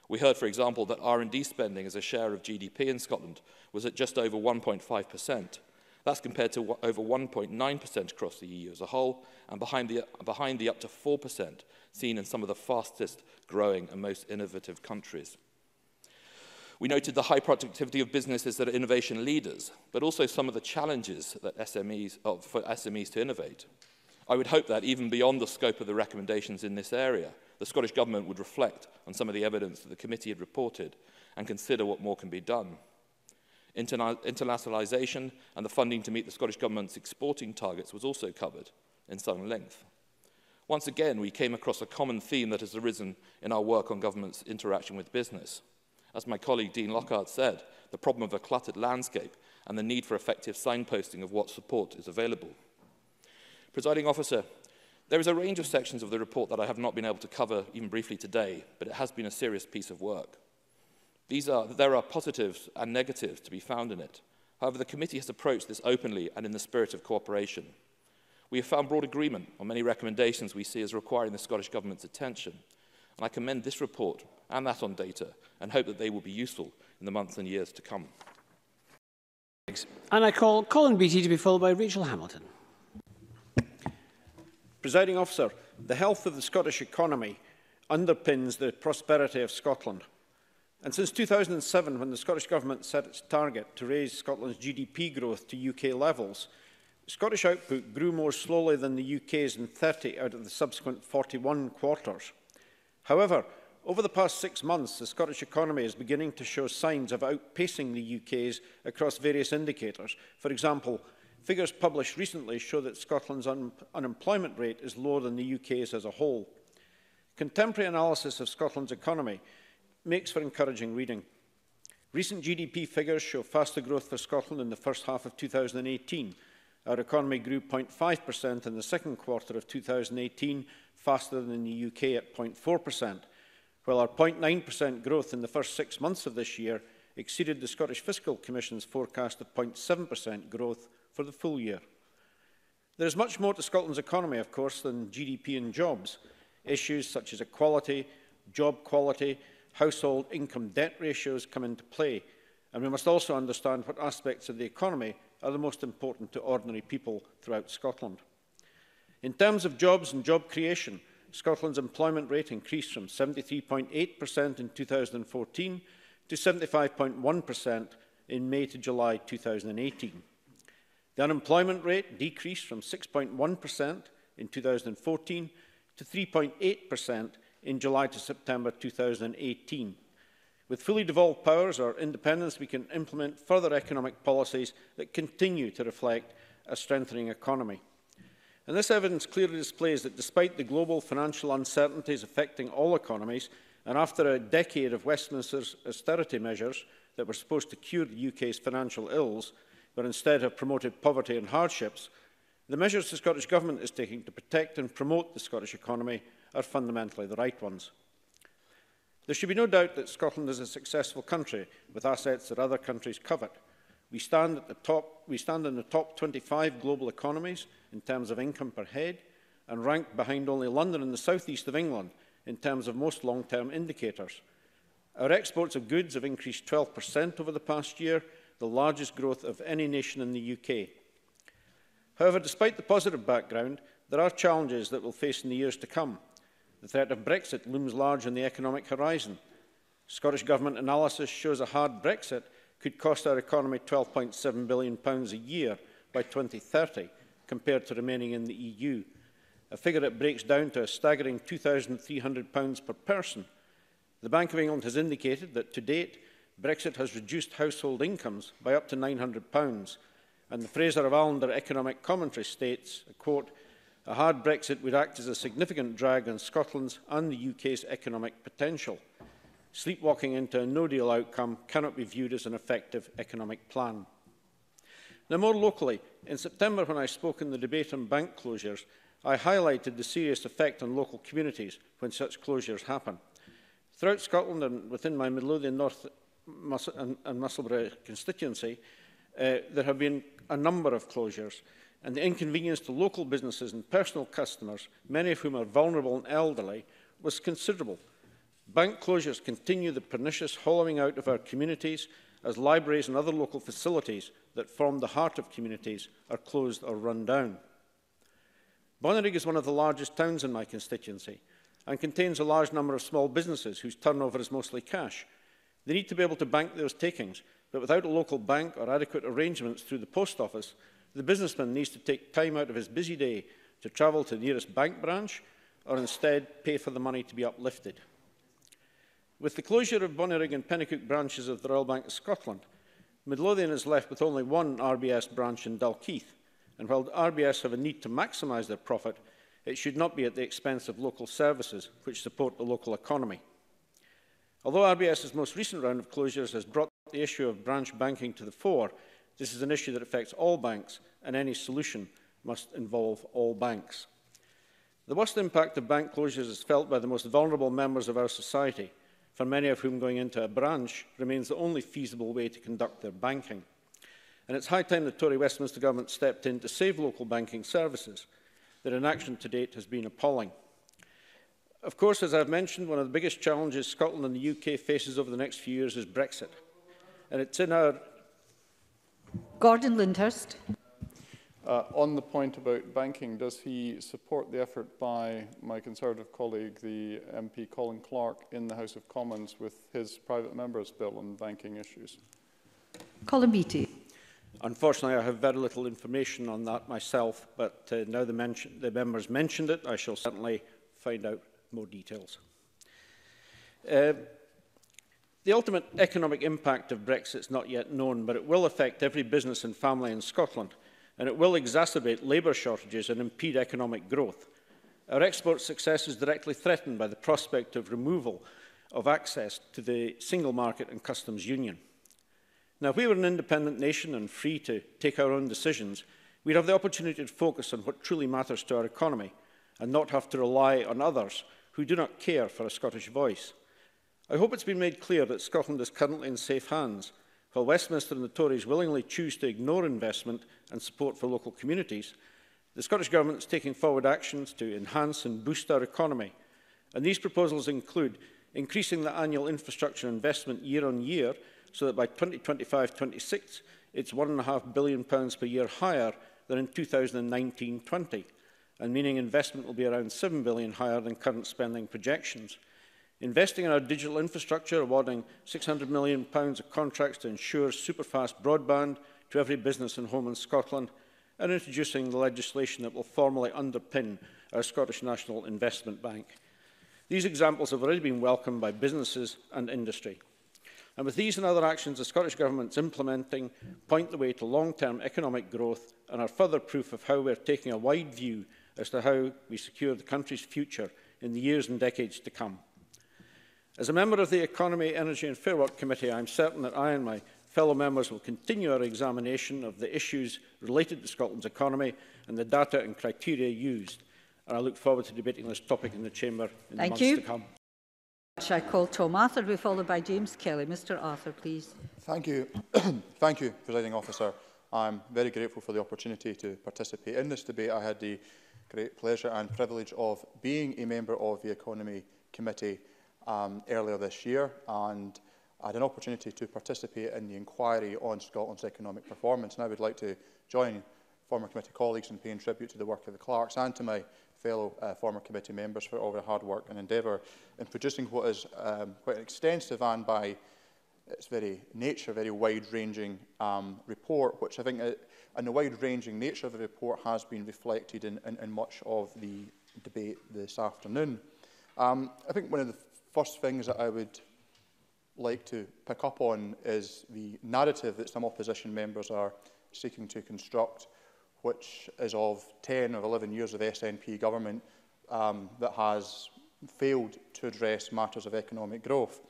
We heard, for example, that R&D spending as a share of GDP in Scotland was at just over 1.5%, That's compared to over 1.9% across the EU as a whole, and behind the up to 4% seen in some of the fastest growing and most innovative countries. We noted the high productivity of businesses that are innovation leaders, but also some of the challenges that for SMEs to innovate. I would hope that, even beyond the scope of the recommendations in this area, the Scottish Government would reflect on some of the evidence that the committee had reported and consider what more can be done. Internationalisation and the funding to meet the Scottish Government's exporting targets was also covered in some length. Once again, we came across a common theme that has arisen in our work on government's interaction with business. As my colleague Dean Lockhart said, the problem of a cluttered landscape and the need for effective signposting of what support is available. Presiding Officer, there is a range of sections of the report that I have not been able to cover even briefly today, but it has been a serious piece of work. There are positives and negatives to be found in it. However, the committee has approached this openly and in the spirit of cooperation. We have found broad agreement on many recommendations we see as requiring the Scottish Government's attention, and I commend this report and that on data and hope that they will be useful in the months and years to come. And I call Colin Beattie to be followed by Rachel Hamilton. Presiding Officer, the health of the Scottish economy underpins the prosperity of Scotland. And since 2007, when the Scottish Government set its target to raise Scotland's GDP growth to UK levels, Scottish output grew more slowly than the UK's in 30 out of the subsequent 41 quarters. However, over the past 6 months, the Scottish economy is beginning to show signs of outpacing the UK's across various indicators. For example, figures published recently show that Scotland's unemployment rate is lower than the UK's as a whole. Contemporary analysis of Scotland's economy makes for encouraging reading. Recent GDP figures show faster growth for Scotland in the first half of 2018. Our economy grew 0.5% in the second quarter of 2018, faster than the UK at 0.4%, while our 0.9% growth in the first 6 months of this year exceeded the Scottish Fiscal Commission's forecast of 0.7% growth for the full year. There is much more to Scotland's economy, of course, than GDP and jobs. Issues such as equality, job quality, household income debt ratios come into play, and we must also understand what aspects of the economy are the most important to ordinary people throughout Scotland. In terms of jobs and job creation, Scotland's employment rate increased from 73.8% in 2014 to 75.1% in May to July 2018. The unemployment rate decreased from 6.1% in 2014 to 3.8% in July to September 2018. With fully devolved powers or independence, we can implement further economic policies that continue to reflect a strengthening economy. And this evidence clearly displays that despite the global financial uncertainties affecting all economies, and after a decade of Westminster's austerity measures that were supposed to cure the UK's financial ills, but instead have promoted poverty and hardships, the measures the Scottish Government is taking to protect and promote the Scottish economy are fundamentally the right ones. There should be no doubt that Scotland is a successful country with assets that other countries covet. We stand in the top 25 global economies in terms of income per head and rank behind only London and the southeast of England in terms of most long-term indicators. Our exports of goods have increased 12% over the past year, the largest growth of any nation in the UK. However, despite the positive background, there are challenges that we'll face in the years to come. The threat of Brexit looms large on the economic horizon. Scottish Government analysis shows a hard Brexit could cost our economy £12.7 billion a year by 2030, compared to remaining in the EU, a figure that breaks down to a staggering £2,300 per person. The Bank of England has indicated that to date, Brexit has reduced household incomes by up to £900, and the Fraser of Allender economic commentary states, I quote, "A hard Brexit would act as a significant drag on Scotland's and the UK's economic potential. Sleepwalking into a no-deal outcome cannot be viewed as an effective economic plan." Now, more locally, in September when I spoke in the debate on bank closures, I highlighted the serious effect on local communities when such closures happen. Throughout Scotland and within my Midlothian North and Musselburgh constituency, there have been a number of closures, and the inconvenience to local businesses and personal customers, many of whom are vulnerable and elderly, was considerable. Bank closures continue the pernicious hollowing out of our communities as libraries and other local facilities that form the heart of communities are closed or run down. Bonnyrigg is one of the largest towns in my constituency and contains a large number of small businesses whose turnover is mostly cash. They need to be able to bank those takings, but without a local bank or adequate arrangements through the post office, the businessman needs to take time out of his busy day to travel to the nearest bank branch or instead pay for the money to be uplifted. With the closure of Bonnyrigg and Pennycook branches of the Royal Bank of Scotland, Midlothian is left with only one RBS branch in Dalkeith, and while the RBS have a need to maximise their profit, it should not be at the expense of local services which support the local economy. Although RBS's most recent round of closures has brought the issue of branch banking to the fore, this is an issue that affects all banks, and any solution must involve all banks. The worst impact of bank closures is felt by the most vulnerable members of our society, for many of whom going into a branch remains the only feasible way to conduct their banking. And it's high time the Tory Westminster Government stepped in to save local banking services. Their inaction to date has been appalling. Of course, as I've mentioned, one of the biggest challenges Scotland and the UK faces over the next few years is Brexit. And it's in our... Gordon Lindhurst. On the point about banking, does he support the effort by my Conservative colleague, the MP Colin Clark, in the House of Commons with his private member's bill on banking issues? Colin Beattie. Unfortunately, I have very little information on that myself, but now the members mentioned it, I shall certainly find out more details. The ultimate economic impact of Brexit is not yet known, but it will affect every business and family in Scotland, and it will exacerbate labour shortages and impede economic growth. Our export success is directly threatened by the prospect of removal of access to the single market and customs union. Now, if we were an independent nation and free to take our own decisions, we'd have the opportunity to focus on what truly matters to our economy and not have to rely on others who do not care for a Scottish voice. I hope it's been made clear that Scotland is currently in safe hands. While Westminster and the Tories willingly choose to ignore investment and support for local communities, the Scottish Government is taking forward actions to enhance and boost our economy. And these proposals include increasing the annual infrastructure investment year on year so that by 2025-26 it's £1.5 billion per year higher than in 2019-20, and meaning investment will be around £7 billion higher than current spending projections. Investing in our digital infrastructure, awarding £600 million of contracts to ensure superfast broadband to every business and home in Scotland, and introducing the legislation that will formally underpin our Scottish National Investment Bank. These examples have already been welcomed by businesses and industry. And with these and other actions the Scottish Government is implementing point the way to long-term economic growth and are further proof of how we are taking a wide view as to how we secure the country's future in the years and decades to come. As a member of the Economy, Energy and Fair Work Committee, I am certain that I and my fellow members will continue our examination of the issues related to Scotland's economy and the data and criteria used. And I look forward to debating this topic in the Chamber in the months to come. I call Tom Arthur, to be followed by James Kelly. Mr. Arthur, please. Thank you. Thank you, Presiding Officer. I'm very grateful for the opportunity to participate in this debate. I had the great pleasure and privilege of being a member of the Economy Committee earlier this year, and I had an opportunity to participate in the inquiry on Scotland's economic performance, and I would like to join former committee colleagues in paying tribute to the work of the clerks and to my fellow former committee members for all their hard work and endeavour in producing what is quite an extensive and by its very nature, very wide-ranging report, which I think and the wide-ranging nature of the report has been reflected in much of the debate this afternoon. I think one of the first things that I would like to pick up on is the narrative that some opposition members are seeking to construct, which is of 10 or 11 years of SNP government that has failed to address matters of economic growth.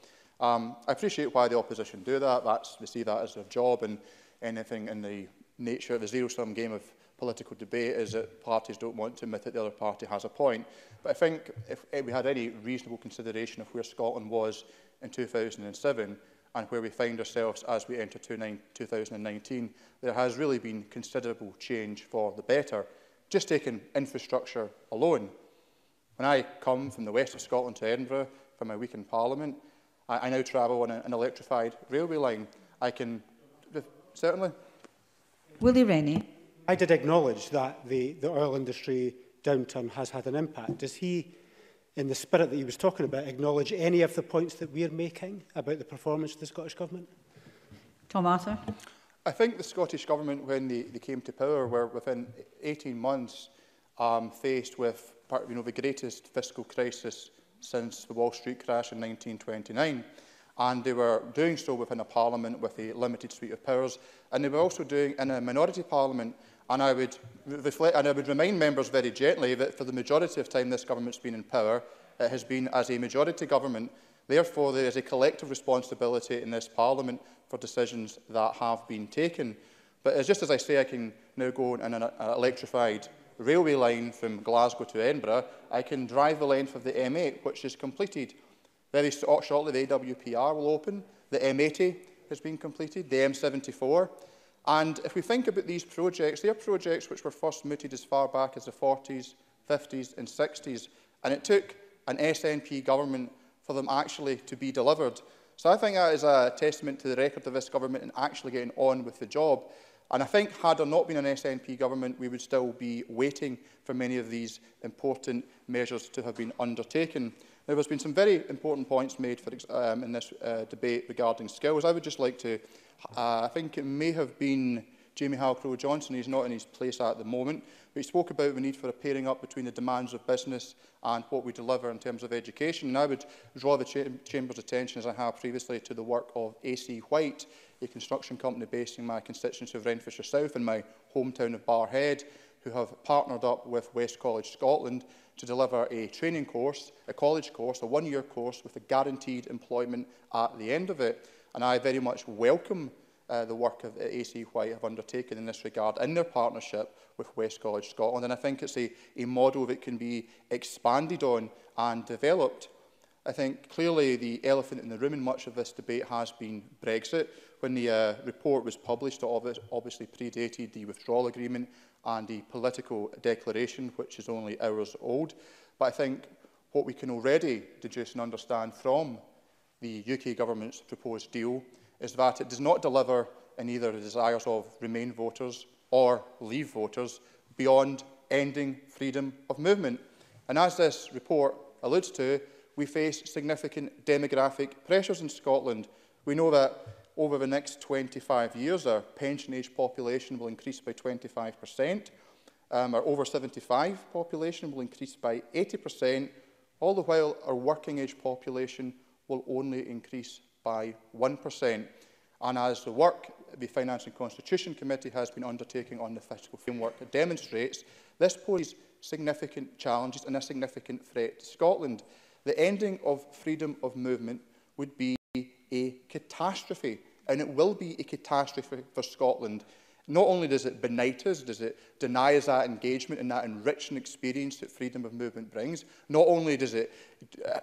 I appreciate why the opposition do that. They see that as their job, and anything in the nature of the zero-sum game of political debate is that parties don't want to admit that the other party has a point. But I think if we had any reasonable consideration of where Scotland was in 2007 and where we find ourselves as we enter 2019, there has really been considerable change for the better. Just taking infrastructure alone. When I come from the west of Scotland to Edinburgh for my week in Parliament, I now travel on an electrified railway line, I can certainly. Willie Rennie. I did acknowledge that the oil industry downturn has had an impact. Does he, in the spirit that he was talking about, acknowledge any of the points that we're making about the performance of the Scottish Government? Tom Arthur. I think the Scottish Government, when they came to power, were within 18 months faced with the greatest fiscal crisis since the Wall Street crash in 1929. And they were doing so within a parliament with a limited suite of powers. And they were also doing in a minority parliament. And I would remind members very gently that for the majority of time this government's been in power, it has been as a majority government. Therefore, there is a collective responsibility in this parliament for decisions that have been taken. But just as I say, I can now go on an electrified railway line from Glasgow to Edinburgh. I can drive the length of the M8, which is completed. Very shortly, the AWPR will open. The M80 has been completed, the M74. And if we think about these projects, they are projects which were first mooted as far back as the 40s, 50s and 60s. And it took an SNP government for them actually to be delivered. So I think that is a testament to the record of this government in actually getting on with the job. And I think had there not been an SNP government, we would still be waiting for many of these important measures to have been undertaken. Now, there's been some very important points made in this debate regarding skills. I would just like to, I think it may have been Jamie Halcro Johnston, he's not in his place at the moment, but he spoke about the need for a pairing up between the demands of business and what we deliver in terms of education. And I would draw the Chamber's attention, as I have previously, to the work of AC White, a construction company based in my constituency of Renfrewshire South in my hometown of Barrhead, who have partnered up with West College Scotland to deliver a training course, a college course, a one-year course with a guaranteed employment at the end of it. And I very much welcome the work of AC White have undertaken in this regard in their partnership with West College Scotland. And I think it's a model that can be expanded on and developed. I think clearly the elephant in the room in much of this debate has been Brexit. When the report was published, it obviously predated the withdrawal agreement and the political declaration, which is only hours old. But I think what we can already deduce and understand from the UK government's proposed deal is that it does not deliver in either the desires of Remain voters or Leave voters beyond ending freedom of movement. And as this report alludes to, we face significant demographic pressures in Scotland. We know that over the next 25 years, our pension-age population will increase by 25%. Our over 75 population will increase by 80%, all the while our working-age population will only increase by 1%. And as the work the Finance and Constitution Committee has been undertaking on the fiscal framework demonstrates, this poses significant challenges and a significant threat to Scotland. The ending of freedom of movement would be a catastrophe, and it will be a catastrophe for Scotland. Not only does it benight us, does it deny us that engagement and that enriching experience that freedom of movement brings, not only does it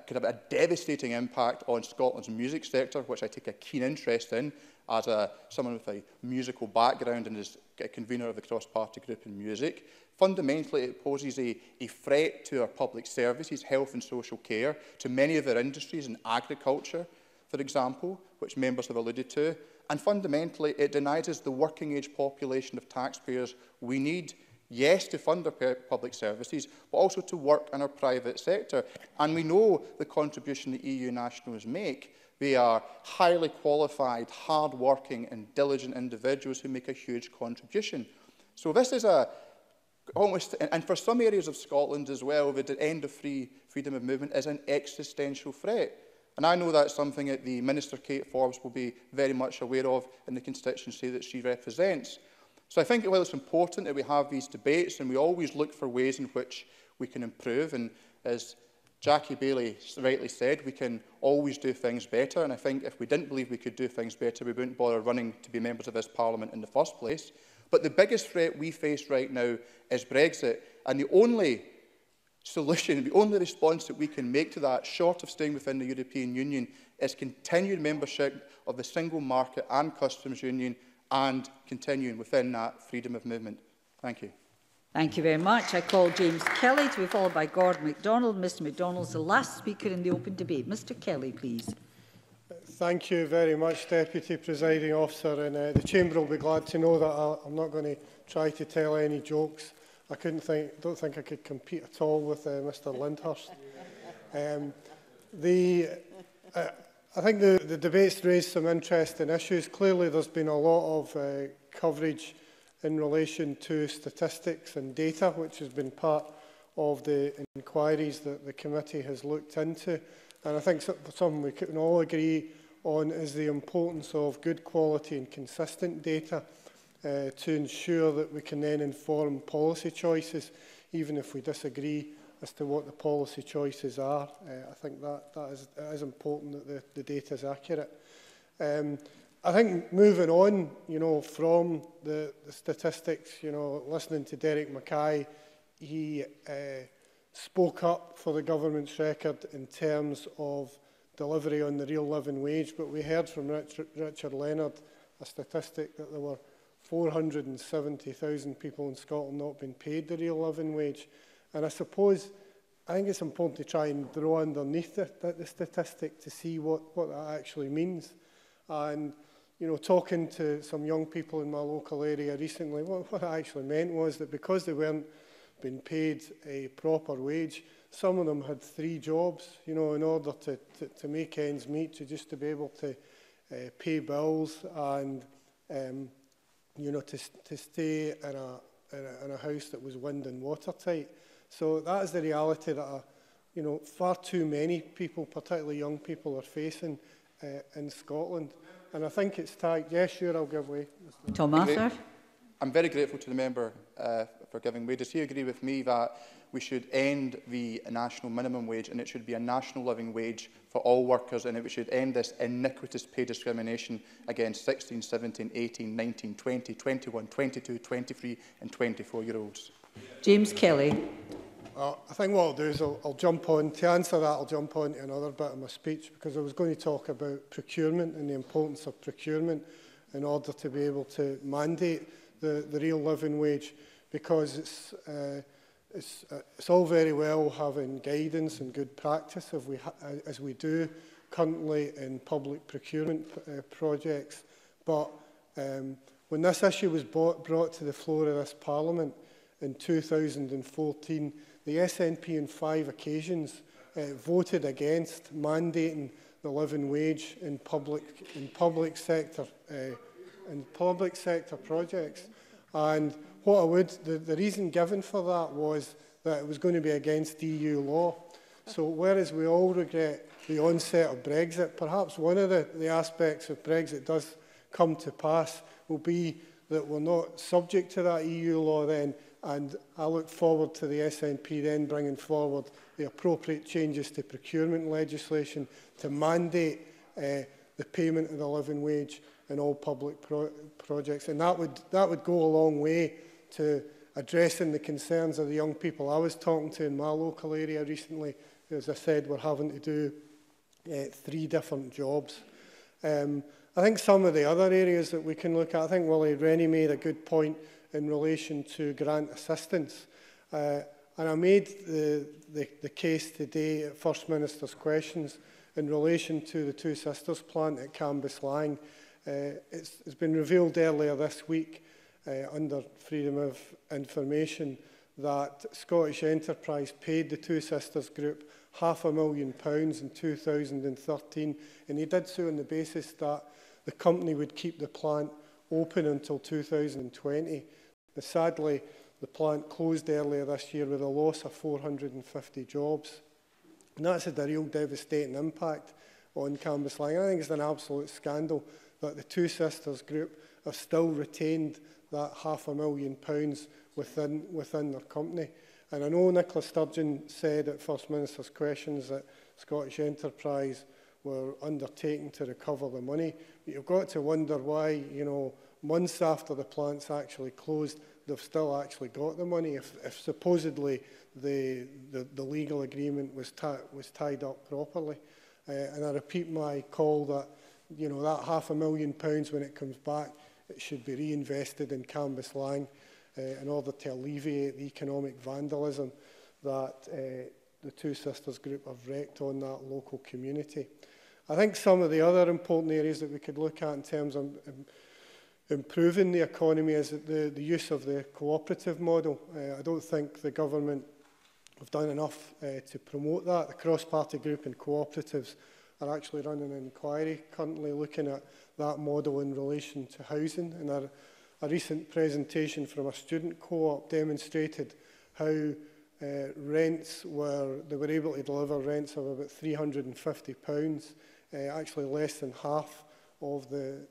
could have a devastating impact on Scotland's music sector, which I take a keen interest in as someone with a musical background and as a convener of the cross-party group in music. Fundamentally, it poses a threat to our public services, health and social care, to many of our industries in agriculture, for example, which members have alluded to. And fundamentally, it denies us the working-age population of taxpayers we need, yes, to fund our public services, but also to work in our private sector. And we know the contribution that EU nationals make. They are highly qualified, hard-working and diligent individuals who make a huge contribution. So this is almost, and for some areas of Scotland as well, the end of freedom of movement is an existential threat. And I know that's something that the Minister, Kate Forbes, will be very much aware of in the constituency that she represents. So I think while it's important that we have these debates and we always look for ways in which we can improve, and as Jackie Bailey rightly said, we can always do things better. And I think if we didn't believe we could do things better, we wouldn't bother running to be members of this Parliament in the first place. But the biggest threat we face right now is Brexit. And the only solution, the only response that we can make to that, short of staying within the European Union, is continued membership of the single market and customs union and continuing within that freedom of movement. Thank you. Thank you very much. I call James Kelly to be followed by Gordon MacDonald. Mr MacDonald is the last speaker in the open debate. Mr Kelly, please. Thank you very much, Deputy Presiding Officer. And the Chamber will be glad to know that I'm not going to try to tell any jokes. I don't think I could compete at all with Mr Lindhurst. I think the debate's raised some interesting issues. Clearly, there's been a lot of coverage in relation to statistics and data, which has been part of the inquiries that the committee has looked into. And I think something we can all agree on is the importance of good quality and consistent data to ensure that we can then inform policy choices, even if we disagree as to what the policy choices are. I think that is important that the data is accurate. I think moving on, from the statistics, listening to Derek Mackay, he spoke up for the government's record in terms of delivery on the real living wage, but we heard from Richard Leonard a statistic that there were 470,000 people in Scotland not being paid the real living wage. And I think it's important to try and draw underneath the statistic to see what that actually means. And, talking to some young people in my local area recently, what it actually meant was that because they weren't being paid a proper wage, some of them had 3 jobs, in order to make ends meet, to be able to pay bills and, to stay in a house that was wind and watertight. So that is the reality that, far too many people, particularly young people, are facing in Scotland. And I think it's tagged. Yes, sure, I'll give way. Tom Arthur. I'm very grateful to the member for giving way. Does he agree with me that we should end the national minimum wage and it should be a national living wage for all workers, and we should end this iniquitous pay discrimination against 16, 17, 18, 19, 20, 21, 22, 23 and 24-year-olds? James Kelly. I think what I'll do is I'll jump on, to answer that, I'll jump on to another bit of my speech, because I was going to talk about procurement and the importance of procurement in order to be able to mandate the real living wage, because it's all very well having guidance and good practice as we do currently in public procurement projects. But when this issue was brought to the floor of this Parliament in 2014, the SNP on 5 occasions voted against mandating the living wage in public sector projects. And the reason given for that was that it was going to be against EU law. So whereas we all regret the onset of Brexit, perhaps one of the aspects of Brexit does come to pass will be that we're not subject to that EU law then, and I look forward to the SNP then bringing forward the appropriate changes to procurement legislation to mandate the payment of the living wage in all public projects. And that would go a long way to addressing the concerns of the young people I was talking to in my local area recently. As I said, we're having to do 3 different jobs. I think some of the other areas that we can look at, I think Willie Rennie made a good point in relation to grant assistance. And I made the case today at First Minister's Questions in relation to the Two Sisters plant at Cambuslang. It's been revealed earlier this week under Freedom of Information that Scottish Enterprise paid the Two Sisters Group £500,000 in 2013, and he did so on the basis that the company would keep the plant open until 2020. But sadly, the plant closed earlier this year with a loss of 450 jobs. And that's had a real devastating impact on Cambuslang. I think it's an absolute scandal that the Two Sisters Group have still retained that £500,000 within their company. And I know Nicola Sturgeon said at First Minister's Questions that Scottish Enterprise were undertaking to recover the money. But you've got to wonder why, months after the plant's actually closed, they've still actually got the money. If supposedly the legal agreement was tied up properly. And I repeat my call that, that £500,000 when it comes back, it should be reinvested in Cambuslang in order to alleviate the economic vandalism that the Two Sisters Group have wreaked on that local community. I think some of the other important areas that we could look at in terms of improving the economy is the use of the cooperative model. I don't think the government have done enough to promote that. The cross-party group and cooperatives are actually running an inquiry currently looking at that model in relation to housing. And a recent presentation from a student co-op demonstrated how rents they were able to deliver rents of about £350, actually less than half of the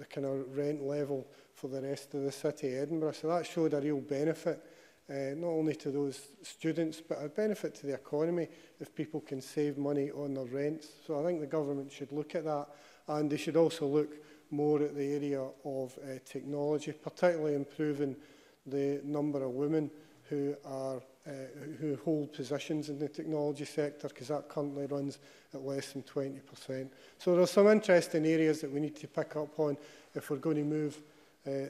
kind of rent level for the rest of the city, Edinburgh. So that showed a real benefit, not only to those students, but a benefit to the economy if people can save money on their rents. So I think the government should look at that, and they should also look more at the area of technology, particularly improving the number of women who hold positions in the technology sector, because that currently runs at less than 20%. So there are some interesting areas that we need to pick up on if we're going to move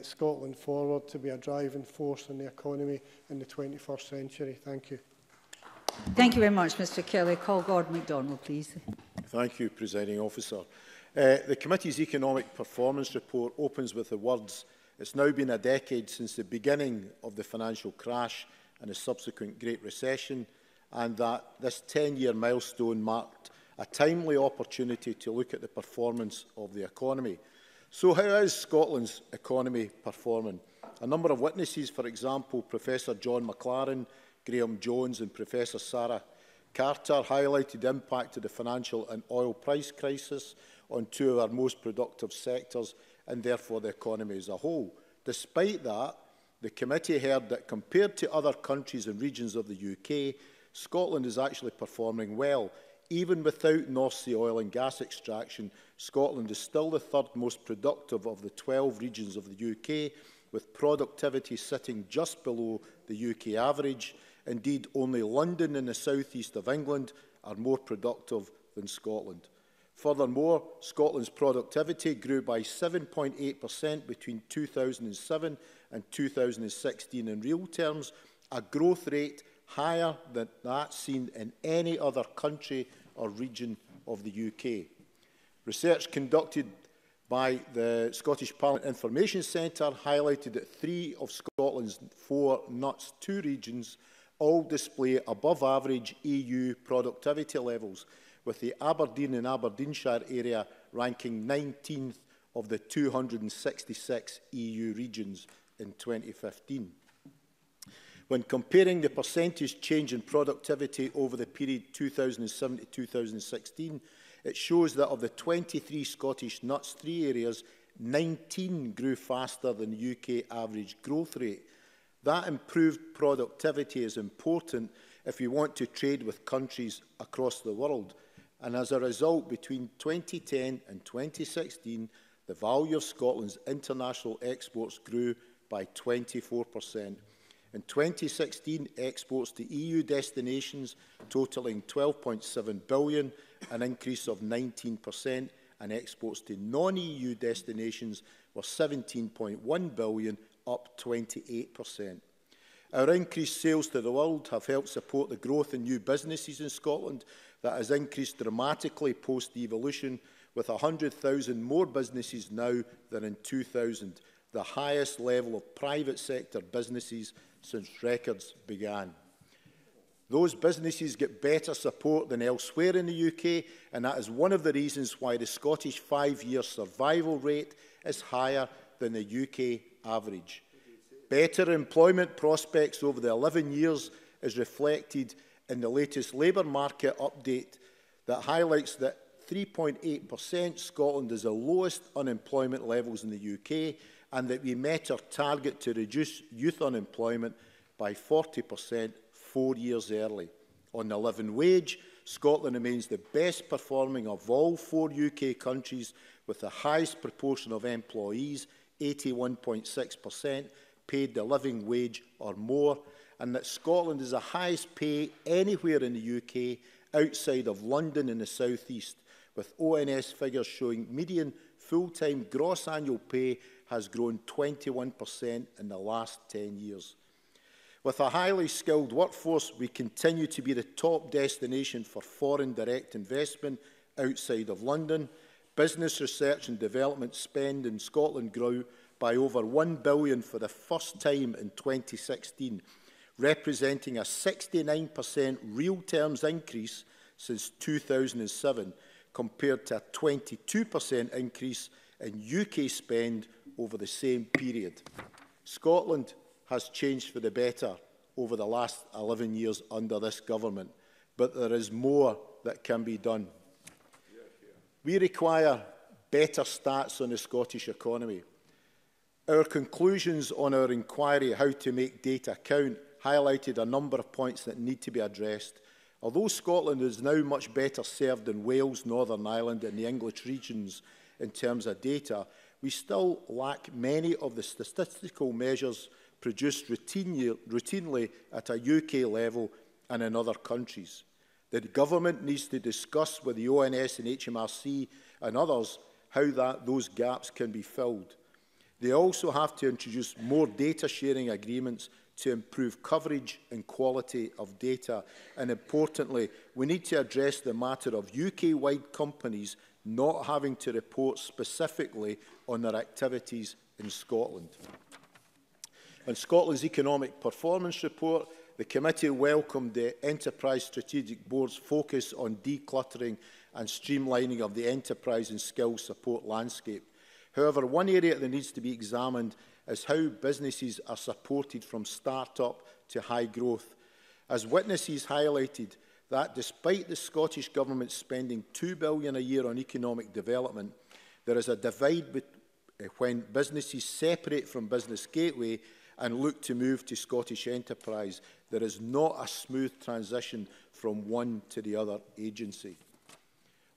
Scotland forward to be a driving force in the economy in the 21st century. Thank you. Thank you very much, Mr Kelly. Call Gordon MacDonald, please. Thank you, Presiding Officer. The Committee's Economic Performance Report opens with the words, "It's now been a decade since the beginning of the financial crash and the subsequent Great Recession, and that this 10-year milestone marked a timely opportunity to look at the performance of the economy." So how is Scotland's economy performing? A number of witnesses, for example, Professor John McLaren, Graham Jones and Professor Sarah Carter, highlighted the impact of the financial and oil price crisis on two of our most productive sectors and therefore the economy as a whole. Despite that, the committee heard that compared to other countries and regions of the UK, Scotland is actually performing well. Even without North Sea oil and gas extraction, Scotland is still the third most productive of the 12 regions of the UK, with productivity sitting just below the UK average. Indeed, only London and the southeast of England are more productive than Scotland. Furthermore, Scotland's productivity grew by 7.8% between 2007 and 2016 in real terms, a growth rate higher than that seen in any other country or region of the UK. Research conducted by the Scottish Parliament Information Centre highlighted that 3 of Scotland's 4 NUTS 2 regions all display above average EU productivity levels, with the Aberdeen and Aberdeenshire area ranking 19th of the 266 EU regions in 2015. When comparing the percentage change in productivity over the period 2007 to 2016, it shows that of the 23 Scottish NUTS 3 areas, 19 grew faster than the UK average growth rate. That improved productivity is important if we want to trade with countries across the world. And as a result, between 2010 and 2016, the value of Scotland's international exports grew by 24%. In 2016, exports to EU destinations totalling £12.7 billion, an increase of 19%, and exports to non-EU destinations were £17.1 billion, up 28%. Our increased sales to the world have helped support the growth in new businesses in Scotland that has increased dramatically post-devolution, with 100,000 more businesses now than in 2000, the highest level of private sector businesses since records began. Those businesses get better support than elsewhere in the UK, and that is one of the reasons why the Scottish 5-year survival rate is higher than the UK average. Better employment prospects over the 11 years is reflected in the latest labour market update that highlights that 3.8% Scotland is the lowest unemployment levels in the UK, and that we met our target to reduce youth unemployment by 40% 4 years early. On the living wage, Scotland remains the best performing of all 4 UK countries, with the highest proportion of employees, 81.6%, paid the living wage or more, and that Scotland is the highest pay anywhere in the UK outside of London and the South East, with ONS figures showing median full-time gross annual pay has grown 21% in the last 10 years. With a highly skilled workforce, we continue to be the top destination for foreign direct investment outside of London. Business research and development spend in Scotland grew by over £1 billion for the first time in 2016, representing a 69% real terms increase since 2007, compared to a 22% increase in UK spend over the same period. Scotland has changed for the better over the last 11 years under this government, but there is more that can be done. We require better stats on the Scottish economy. Our conclusions on our inquiry, How to Make Data Count, highlighted a number of points that need to be addressed. Although Scotland is now much better served than Wales, Northern Ireland and the English regions in terms of data, we still lack many of the statistical measures produced routinely at a UK level and in other countries. The government needs to discuss with the ONS and HMRC and others how those gaps can be filled. They also have to introduce more data sharing agreements to improve coverage and quality of data. And importantly, we need to address the matter of UK-wide companies not having to report specifically on their activities in Scotland. On Scotland's Economic Performance Report, the committee welcomed the Enterprise Strategic Board's focus on decluttering and streamlining of the enterprise and skills support landscape. However, one area that needs to be examined is how businesses are supported from start-up to high growth. As witnesses highlighted that despite the Scottish Government spending £2 billion a year on economic development, there is a divide when businesses separate from Business Gateway and look to move to Scottish Enterprise. There is not a smooth transition from one to the other agency.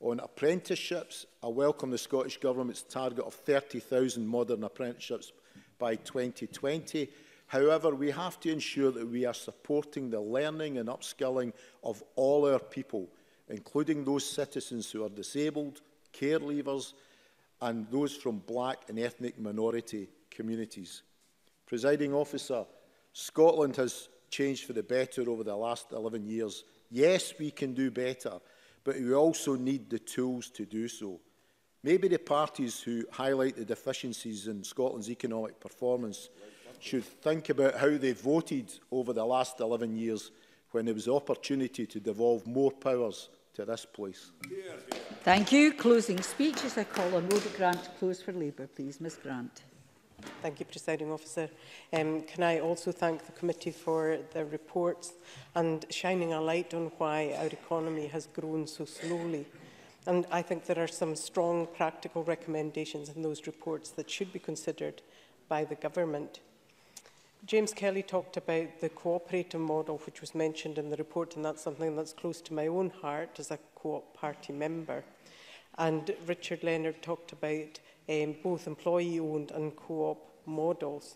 On apprenticeships, I welcome the Scottish Government's target of 30,000 modern apprenticeships by 2020. However, we have to ensure that we are supporting the learning and upskilling of all our people, including those citizens who are disabled, care leavers, and those from black and ethnic minority communities. Presiding Officer, Scotland has changed for the better over the last 11 years. Yes, we can do better, but we also need the tools to do so. Maybe the parties who highlight the deficiencies in Scotland's economic performance should think about how they voted over the last 11 years when there was the opportunity to devolve more powers to this place. Thank you. Closing speech as I call on Rhoda Grant to close for Labour, please. Ms Grant. Thank you, Presiding Officer. Can I also thank the committee for their reports and shining a light on why our economy has grown so slowly. And I think there are some strong practical recommendations in those reports that should be considered by the government. James Kelly talked about the cooperative model, which was mentioned in the report, and that's something that's close to my own heart as a co-op party member. And Richard Leonard talked about both employee-owned and co-op models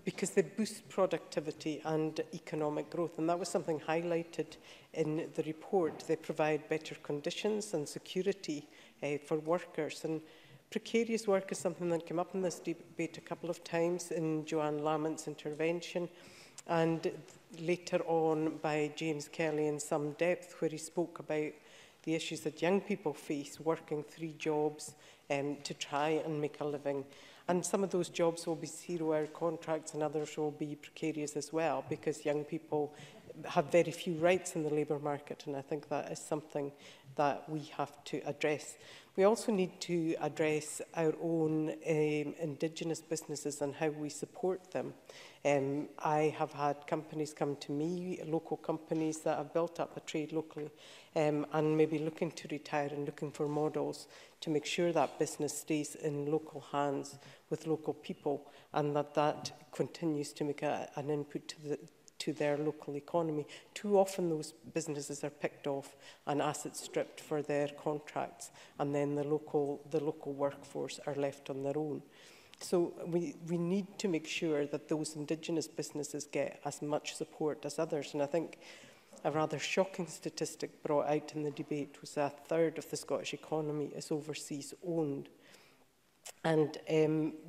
because they boost productivity and economic growth. And that was something highlighted in the report. They provide better conditions and security for workers. And precarious work is something that came up in this debate a couple of times in Joanne Lamont's intervention and later on by James Kelly in some depth, where he spoke about the issues that young people face working 3 jobs to try and make a living. And some of those jobs will be 0-hour contracts and others will be precarious as well, because young people have very few rights in the labour market, and I think that is something that we have to address. We also need to address our own Indigenous businesses and how we support them. I have had companies come to me, local companies that have built up a trade locally and maybe looking to retire and looking for models to make sure that business stays in local hands with local people and that continues to make an input to their local economy. Too often those businesses are picked off and assets stripped for their contracts, and then the local workforce are left on their own. So we need to make sure that those Indigenous businesses get as much support as others. And I think a rather shocking statistic brought out in the debate was that 1/3 of the Scottish economy is overseas owned. And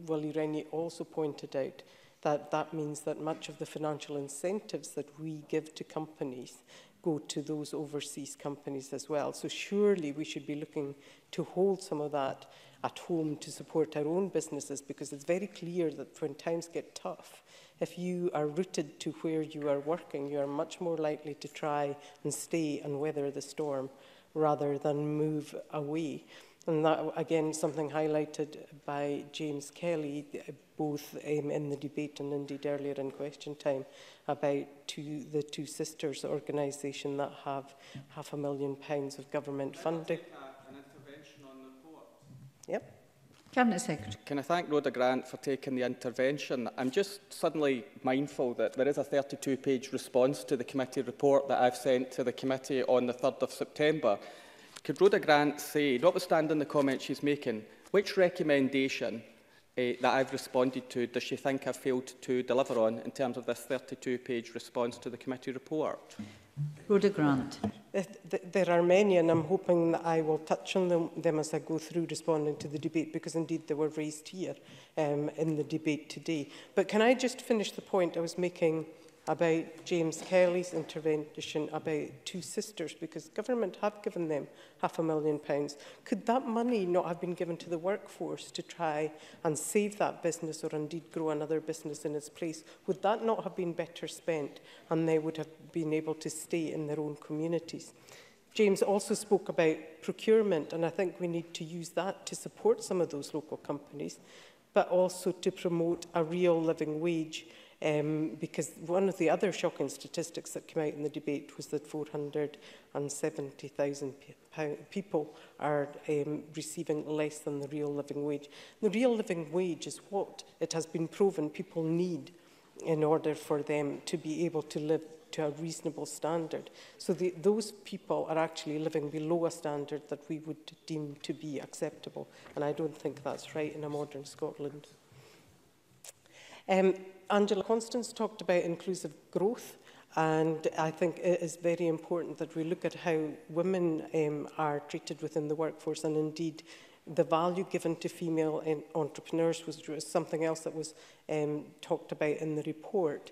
Willie Rennie also pointed out that means that much of the financial incentives that we give to companies go to those overseas companies as well. So surely we should be looking to hold some of that at home to support our own businesses, because it's very clear that when times get tough, if you are rooted to where you are working, you are much more likely to try and stay and weather the storm rather than move away. And that, again, something highlighted by James Kelly, both in the debate and indeed earlier in question time, about the Two Sisters organisation that have £500,000 of government funding. An intervention on the report. Yep. Cabinet Secretary. Can I thank Rhoda Grant for taking the intervention? I'm just suddenly mindful that there is a 32-page response to the committee report that I've sent to the committee on the 3rd of September. Could Rhoda Grant say, notwithstanding the comments she's making, which recommendation that I've responded to does she think I've failed to deliver on in terms of this 32-page response to the committee report? Rhoda Grant. There are many, and I'm hoping that I will touch on them as I go through responding to the debate, because indeed they were raised here in the debate today. But can I just finish the point I was making about James Kelly's intervention about Two Sisters, because government have given them £500,000. Could that money not have been given to the workforce to try and save that business, or indeed grow another business in its place? Would that not have been better spent, and they would have been able to stay in their own communities? James also spoke about procurement, and I think we need to use that to support some of those local companies, but also to promote a real living wage. Because one of the other shocking statistics that came out in the debate was that 470,000 people are receiving less than the real living wage. The real living wage is what it has been proven people need in order for them to be able to live to a reasonable standard. So those people are actually living below a standard that we would deem to be acceptable. And I don't think that's right in a modern Scotland. Angela Constance talked about inclusive growth, and I think it is very important that we look at how women are treated within the workforce, and indeed the value given to female entrepreneurs was something else that was talked about in the report.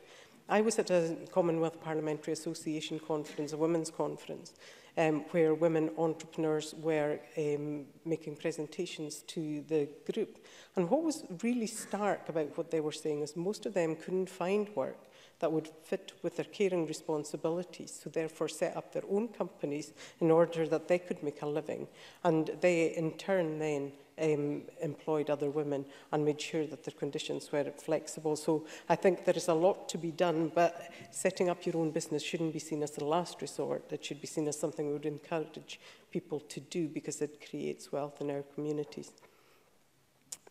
I was at a Commonwealth Parliamentary Association conference, a women's conference, where women entrepreneurs were making presentations to the group. And what was really stark about what they were saying is most of them couldn't find work that would fit with their caring responsibilities, so therefore set up their own companies in order that they could make a living. And they, in turn, then employed other women and made sure that their conditions were flexible. So I think there is a lot to be done, but setting up your own business shouldn't be seen as the last resort. It should be seen as something we would encourage people to do, because it creates wealth in our communities.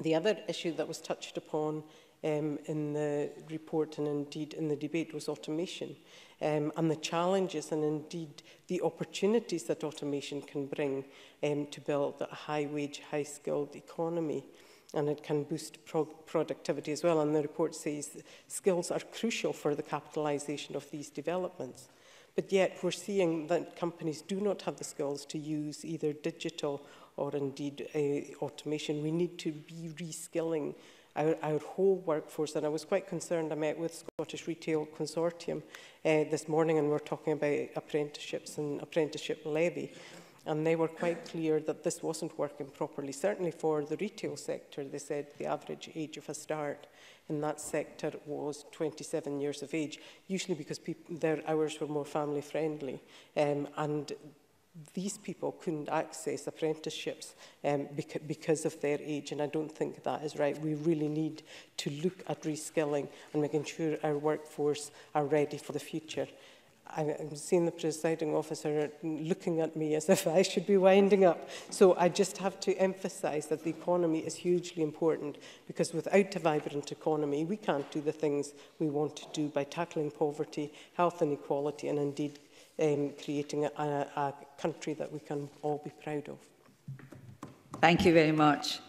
The other issue that was touched upon in the report and indeed in the debate was automation, and the challenges and indeed the opportunities that automation can bring to build a high-wage, high-skilled economy. And it can boost productivity as well. And the report says skills are crucial for the capitalisation of these developments. But yet we're seeing that companies do not have the skills to use either digital or indeed automation. We need to be reskilling our whole workforce. And I was quite concerned. I met with Scottish Retail Consortium this morning, and we're talking about apprenticeships and apprenticeship levy. And they were quite clear that this wasn't working properly. Certainly for the retail sector, they said the average age of a start in that sector was 27 years of age, usually because their hours were more family friendly. And these people couldn't access apprenticeships because of their age, and I don't think that is right. We really need to look at reskilling and making sure our workforce are ready for the future. I'm seeing the presiding officer looking at me as if I should be winding up. So I just have to emphasise that the economy is hugely important, because without a vibrant economy, we can't do the things we want to do by tackling poverty, health inequality, and indeed creating a country that we can all be proud of. Thank you very much.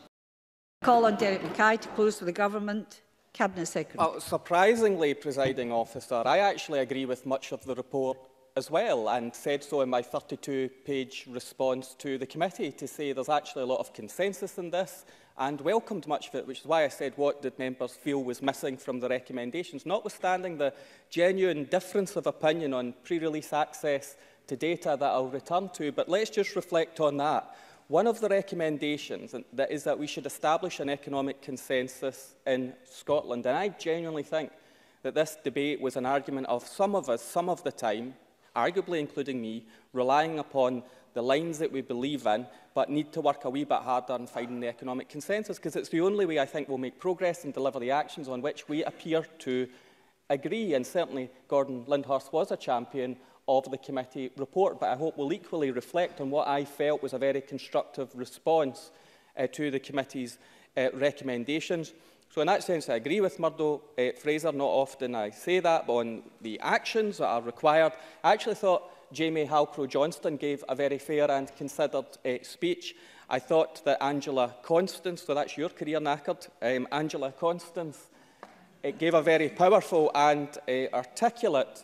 Call on Derek Mackay to close for the government. Cabinet Secretary. Well, surprisingly, presiding officer, I actually agree with much of the report as well, and said so in my 32-page response to the committee, to say there's actually a lot of consensus in this, and welcomed much of it, which is why I said what did members feel was missing from the recommendations, notwithstanding the genuine difference of opinion on pre-release access to data that I'll return to. But let's just reflect on that. One of the recommendations is that we should establish an economic consensus in Scotland, and I genuinely think that this debate was an argument of some of us, some of the time, arguably including me, relying upon the lines that we believe in, but need to work a wee bit harder in finding the economic consensus, because it's the only way I think we'll make progress and deliver the actions on which we appear to agree. And certainly Gordon Lindhurst was a champion of the committee report, but I hope we'll equally reflect on what I felt was a very constructive response to the committee's recommendations. So in that sense, I agree with Murdo Fraser. Not often I say that, but on the actions that are required, I actually thought Jamie Halcro Johnston gave a very fair and considered speech. I thought that Angela Constance, so that's your career knackered, Angela Constance, gave a very powerful and articulate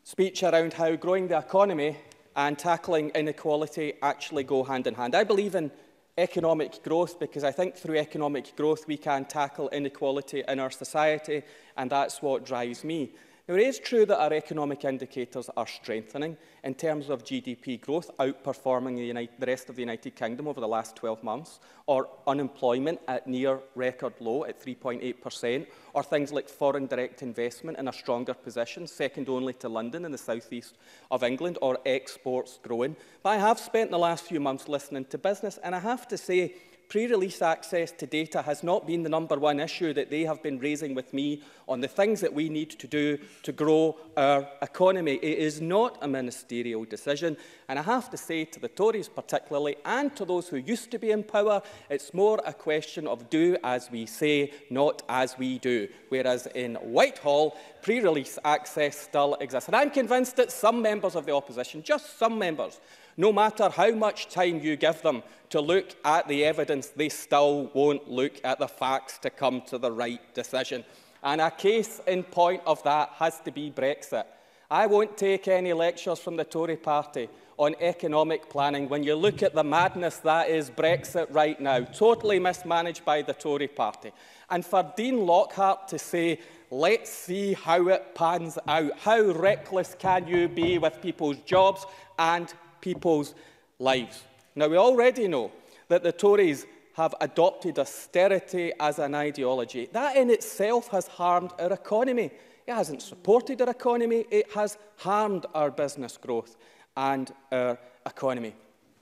speech around how growing the economy and tackling inequality actually go hand in hand. I believe in economic growth because I think through economic growth we can tackle inequality in our society, and that's what drives me. Now, it is true that our economic indicators are strengthening in terms of GDP growth, outperforming the rest of the United Kingdom over the last 12 months, or unemployment at near record low at 3.8%, or things like foreign direct investment in a stronger position, second only to London in the southeast of England, or exports growing. But I have spent the last few months listening to business, and I have to say, pre-release access to data has not been the #1 issue that they have been raising with me on the things that we need to do to grow our economy. It is not a ministerial decision, and I have to say to the Tories particularly, and to those who used to be in power, it's more a question of do as we say, not as we do. Whereas in Whitehall, pre-release access still exists. And I'm convinced that some members of the opposition, just some members, no matter how much time you give them to look at the evidence, they still won't look at the facts to come to the right decision. And a case in point of that has to be Brexit. I won't take any lectures from the Tory party on economic planning when you look at the madness that is Brexit right now, totally mismanaged by the Tory party. And for Dean Lockhart to say, let's see how it pans out, how reckless can you be with people's jobs and people's lives? Now, we already know that the Tories have adopted austerity as an ideology. That in itself has harmed our economy. It hasn't supported our economy, it has harmed our business growth and our economy.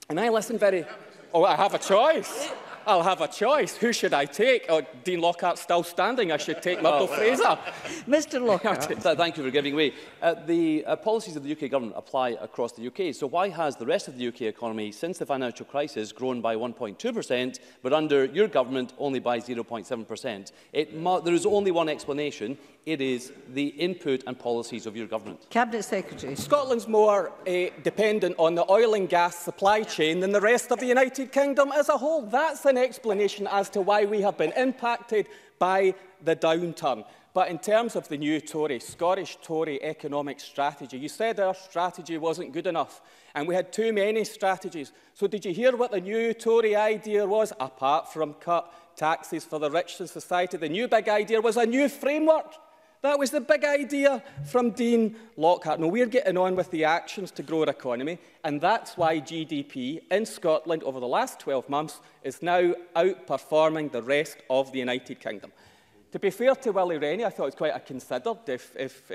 And I listen very... Oh, I have a choice. I'll have a choice. Who should I take? Oh, Dean Lockhart's still standing. I should take Murdo Fraser. Mr Lockhart. Thank you for giving way. The policies of the UK government apply across the UK. So why has the rest of the UK economy, since the financial crisis, grown by 1.2%, but under your government only by 0.7%? There is only one explanation. It is the input and policies of your government. Cabinet Secretary. Scotland's more dependent on the oil and gas supply chain than the rest of the United Kingdom as a whole. That's an explanation as to why we have been impacted by the downturn. But in terms of the new Scottish Tory economic strategy, you said our strategy wasn't good enough, and we had too many strategies. So did you hear what the new Tory idea was? Apart from cut taxes for the rich in society, the new big idea was a new framework. That was the big idea from Dean Lockhart. No, we're getting on with the actions to grow our economy, and that's why GDP in Scotland over the last 12 months is now outperforming the rest of the United Kingdom. To be fair to Willie Rennie, I thought it was quite a considered, if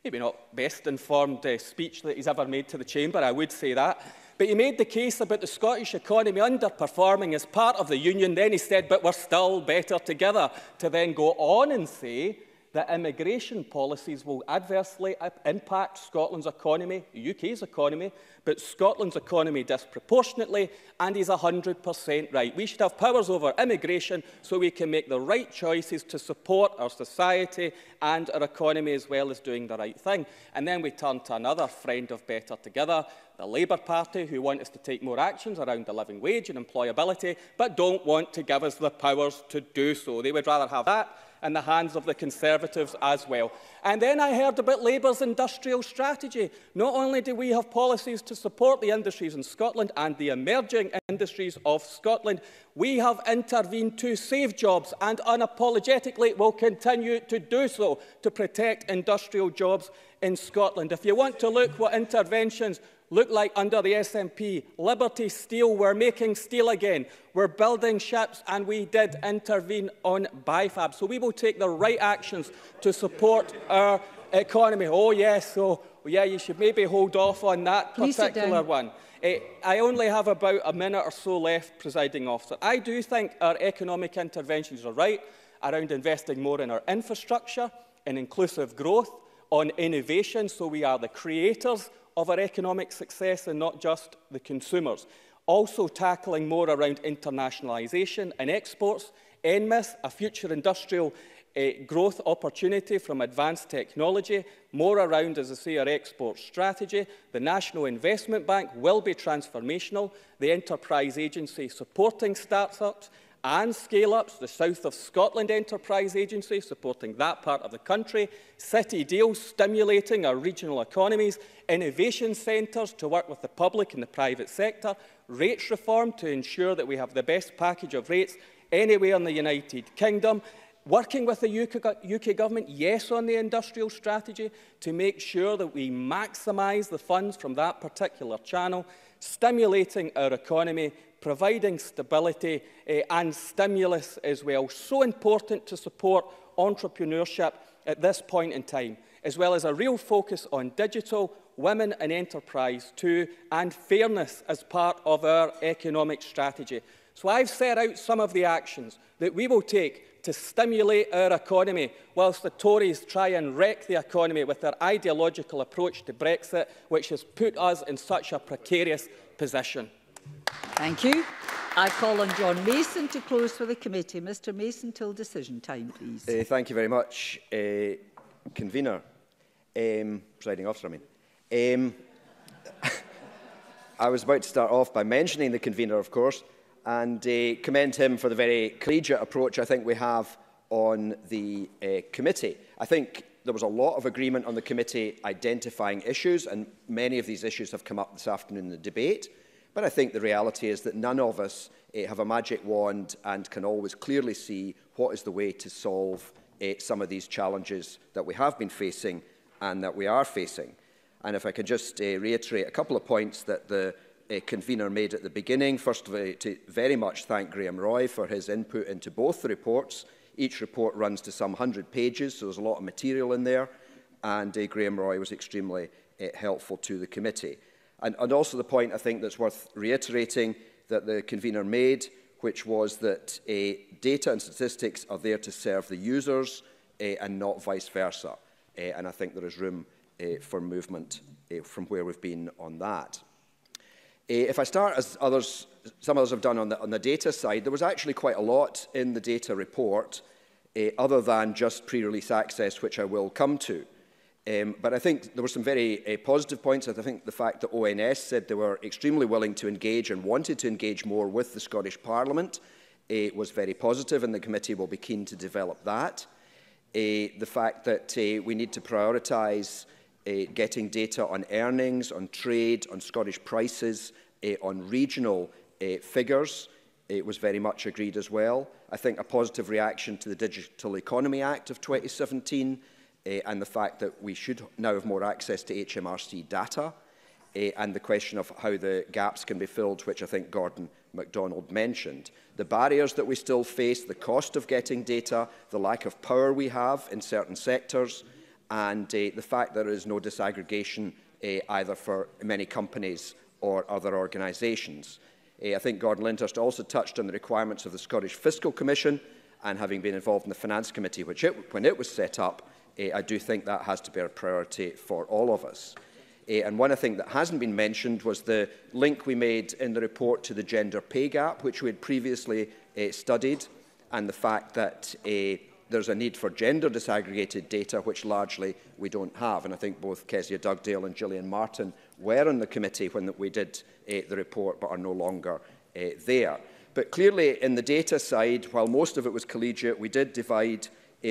maybe not best informed speech that he's ever made to the Chamber, I would say that. But he made the case about the Scottish economy underperforming as part of the Union. Then he said, but we're still better together, to then go on and say that immigration policies will adversely impact Scotland's economy, the UK's economy, but Scotland's economy disproportionately, and he's 100% right. We should have powers over immigration so we can make the right choices to support our society and our economy, as well as doing the right thing. And then we turn to another friend of Better Together, the Labour Party, who want us to take more actions around the living wage and employability, but don't want to give us the powers to do so. They would rather have that in the hands of the Conservatives as well. And then I heard about Labour's industrial strategy. Not only do we have policies to support the industries in Scotland and the emerging industries of Scotland, we have intervened to save jobs and unapologetically will continue to do so to protect industrial jobs in Scotland. If you want to look what interventions look like under the SNP, Liberty Steel, we're making steel again, we're building ships, and we did intervene on BIFAB. So we will take the right actions to support our economy. Oh yes, so yeah, you should maybe hold off on that particular one. I only have about a minute or so left, Presiding Officer. I do think our economic interventions are right around investing more in our infrastructure, in inclusive growth, on innovation, so we are the creators of our economic success and not just the consumers. Also tackling more around internationalisation and exports, NMIS, a future industrial growth opportunity from advanced technology, more around, as I say, our export strategy. The National Investment Bank will be transformational. The Enterprise Agency supporting start-ups and scale-ups, the South of Scotland Enterprise Agency supporting that part of the country, city deals stimulating our regional economies, innovation centres to work with the public and the private sector, rates reform to ensure that we have the best package of rates anywhere in the United Kingdom, working with the UK Government, yes, on the industrial strategy to make sure that we maximise the funds from that particular channel, stimulating our economy, providing stability and stimulus as well. So important to support entrepreneurship at this point in time, as well as a real focus on digital, women and enterprise too, and fairness as part of our economic strategy. So I've set out some of the actions that we will take to stimulate our economy, whilst the Tories try and wreck the economy with their ideological approach to Brexit, which has put us in such a precarious position. Thank you. I call on John Mason to close for the committee. Mr Mason, till decision time, please. Thank you very much, Convener. Presiding Officer, I mean. I was about to start off by mentioning the Convener, of course, and commend him for the very collegiate approach I think we have on the committee. I think there was a lot of agreement on the committee identifying issues, and many of these issues have come up this afternoon in the debate. But I think the reality is that none of us have a magic wand and can always clearly see what is the way to solve some of these challenges that we have been facing and that we are facing. And if I could just reiterate a couple of points that the convener made at the beginning. First of all, to very much thank Graham Roy for his input into both the reports. Each report runs to some 100 pages, so there's a lot of material in there. And Graham Roy was extremely helpful to the committee. And also the point I think that's worth reiterating that the convener made, which was that data and statistics are there to serve the users and not vice versa. And I think there is room for movement from where we've been on that. If I start, as some others have done on the data side, there was actually quite a lot in the data report, other than just pre-release access, which I will come to. But I think there were some very positive points. I think the fact that ONS said they were extremely willing to engage and wanted to engage more with the Scottish Parliament was very positive, and the committee will be keen to develop that. The fact that we need to prioritise getting data on earnings, on trade, on Scottish prices, on regional figures was very much agreed as well. I think a positive reaction to the Digital Economy Act of 2017 and the fact that we should now have more access to HMRC data and the question of how the gaps can be filled, which I think Gordon MacDonald mentioned. The barriers that we still face, the cost of getting data, the lack of power we have in certain sectors, and the fact that there is no disaggregation either for many companies or other organisations. I think Gordon Lindhurst also touched on the requirements of the Scottish Fiscal Commission, and having been involved in the Finance Committee, when it was set up, I do think that has to be a priority for all of us. And one thing that hasn't been mentioned was the link we made in the report to the gender pay gap, which we had previously studied, and the fact that there's a need for gender disaggregated data, which largely we don't have. And I think both Kezia Dugdale and Gillian Martin were on the committee when we did the report, but are no longer there. But clearly, in the data side, while most of it was collegiate, we did divide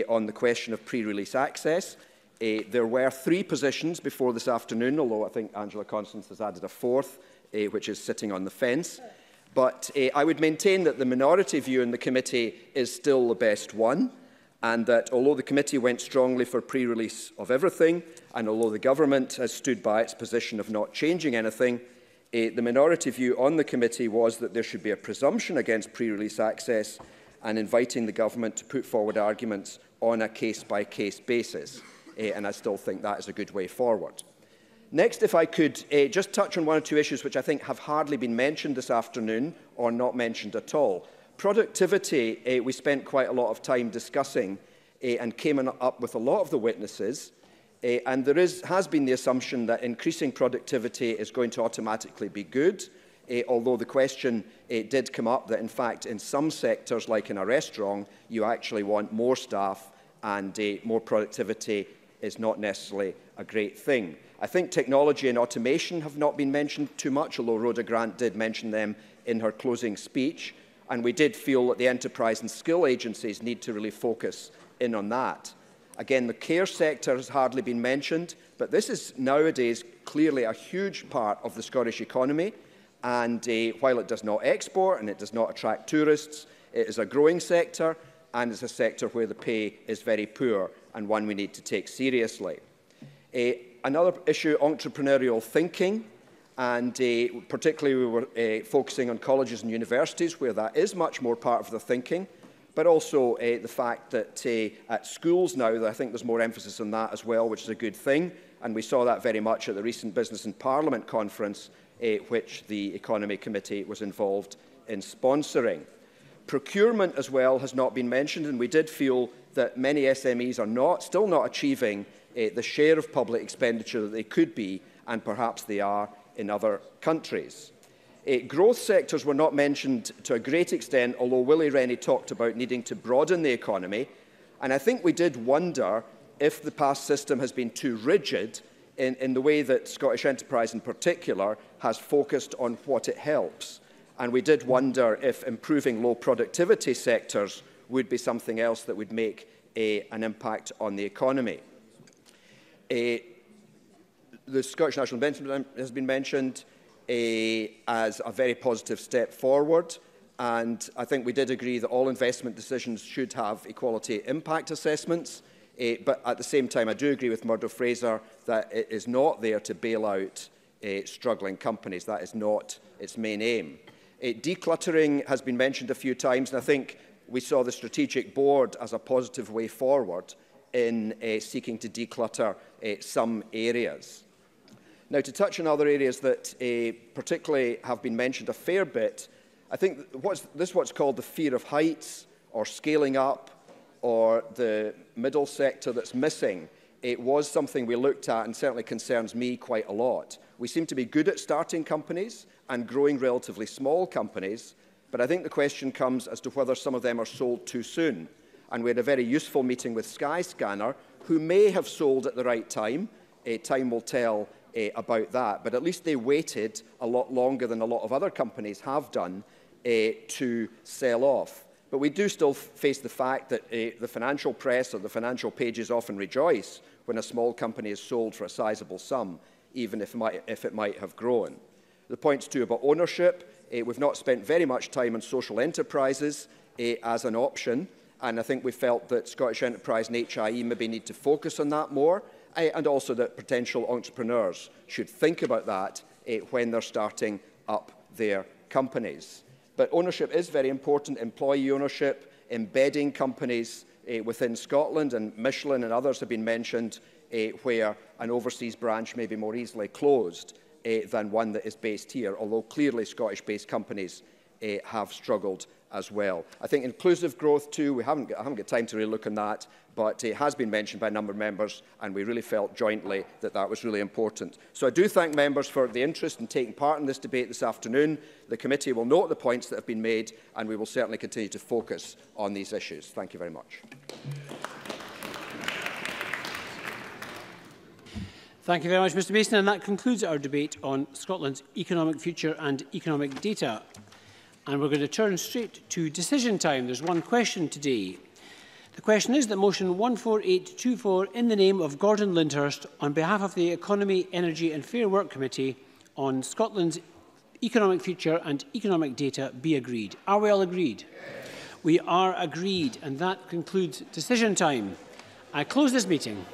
on the question of pre-release access. There were 3 positions before this afternoon, although I think Angela Constance has added a 4th, which is sitting on the fence. But I would maintain that the minority view in the committee is still the best one, and that although the committee went strongly for pre-release of everything, and although the government has stood by its position of not changing anything, the minority view on the committee was that there should be a presumption against pre-release access and inviting the government to put forward arguments on a case-by-case basis. And I still think that is a good way forward. Next, if I could just touch on 1 or 2 issues which I think have hardly been mentioned this afternoon or not mentioned at all. Productivity, we spent quite a lot of time discussing and came up with a lot of the witnesses. And there has been the assumption that increasing productivity is going to automatically be good, although the question did come up that, in fact, in some sectors, like in a restaurant, you actually want more staff, and more productivity is not necessarily a great thing. I think technology and automation have not been mentioned too much, although Rhoda Grant did mention them in her closing speech. And we did feel that the enterprise and skill agencies need to really focus in on that. Again, the care sector has hardly been mentioned, but this is nowadays clearly a huge part of the Scottish economy. And while it does not export and it does not attract tourists, it is a growing sector, and it's a sector where the pay is very poor and one we need to take seriously. Another issue, entrepreneurial thinking, and particularly we were focusing on colleges and universities where that is much more part of the thinking, but also the fact that at schools now, I think there's more emphasis on that as well, which is a good thing, and we saw that very much at the recent Business in Parliament conference, which the Economy Committee was involved in sponsoring. Procurement as well has not been mentioned, and we did feel that many SMEs are still not achieving the share of public expenditure that they could be, and perhaps they are in other countries. Growth sectors were not mentioned to a great extent, although Willie Rennie talked about needing to broaden the economy. And I think we did wonder if the past system has been too rigid in the way that Scottish Enterprise in particular has focused on what it helps. And we did wonder if improving low productivity sectors would be something else that would make an impact on the economy. The Scottish National Pension has been mentioned as a very positive step forward, and I think we did agree that all investment decisions should have equality impact assessments, but at the same time I do agree with Murdo Fraser that it is not there to bail out struggling companies. That is not its main aim. Decluttering has been mentioned a few times, and I think we saw the strategic board as a positive way forward in seeking to declutter some areas. Now, to touch on other areas that particularly have been mentioned a fair bit, I think what's called the fear of heights, or scaling up, or the middle sector that's missing. It was something we looked at and certainly concerns me quite a lot. We seem to be good at starting companies and growing relatively small companies, but I think the question comes as to whether some of them are sold too soon. And we had a very useful meeting with Skyscanner, who may have sold at the right time. Time will tell about that, but at least they waited a lot longer than a lot of other companies have done to sell off. But we do still face the fact that the financial press or the financial pages often rejoice when a small company is sold for a sizable sum, even if it might have grown. The points too about ownership. We've not spent very much time on social enterprises as an option, and I think we felt that Scottish Enterprise and HIE maybe need to focus on that more, and also that potential entrepreneurs should think about that when they're starting up their companies. But ownership is very important, employee ownership, embedding companies within Scotland, and Michelin and others have been mentioned, where an overseas branch may be more easily closed than one that is based here, although clearly Scottish-based companies have struggled as well. I think inclusive growth too, I haven't got time to really look on that, but it has been mentioned by a number of members, and we really felt jointly that that was really important. So I do thank members for the interest in taking part in this debate this afternoon. The committee will note the points that have been made, and we will certainly continue to focus on these issues. Thank you very much. Thank you very much, Mr Mason, and that concludes our debate on Scotland's economic future and economic data. And we're going to turn straight to decision time. There's one question today. The question is that motion 14824 in the name of Gordon Lindhurst on behalf of the Economy, Energy and Fair Work Committee on Scotland's economic future and economic data be agreed. Are we all agreed? We are agreed, and that concludes decision time. I close this meeting.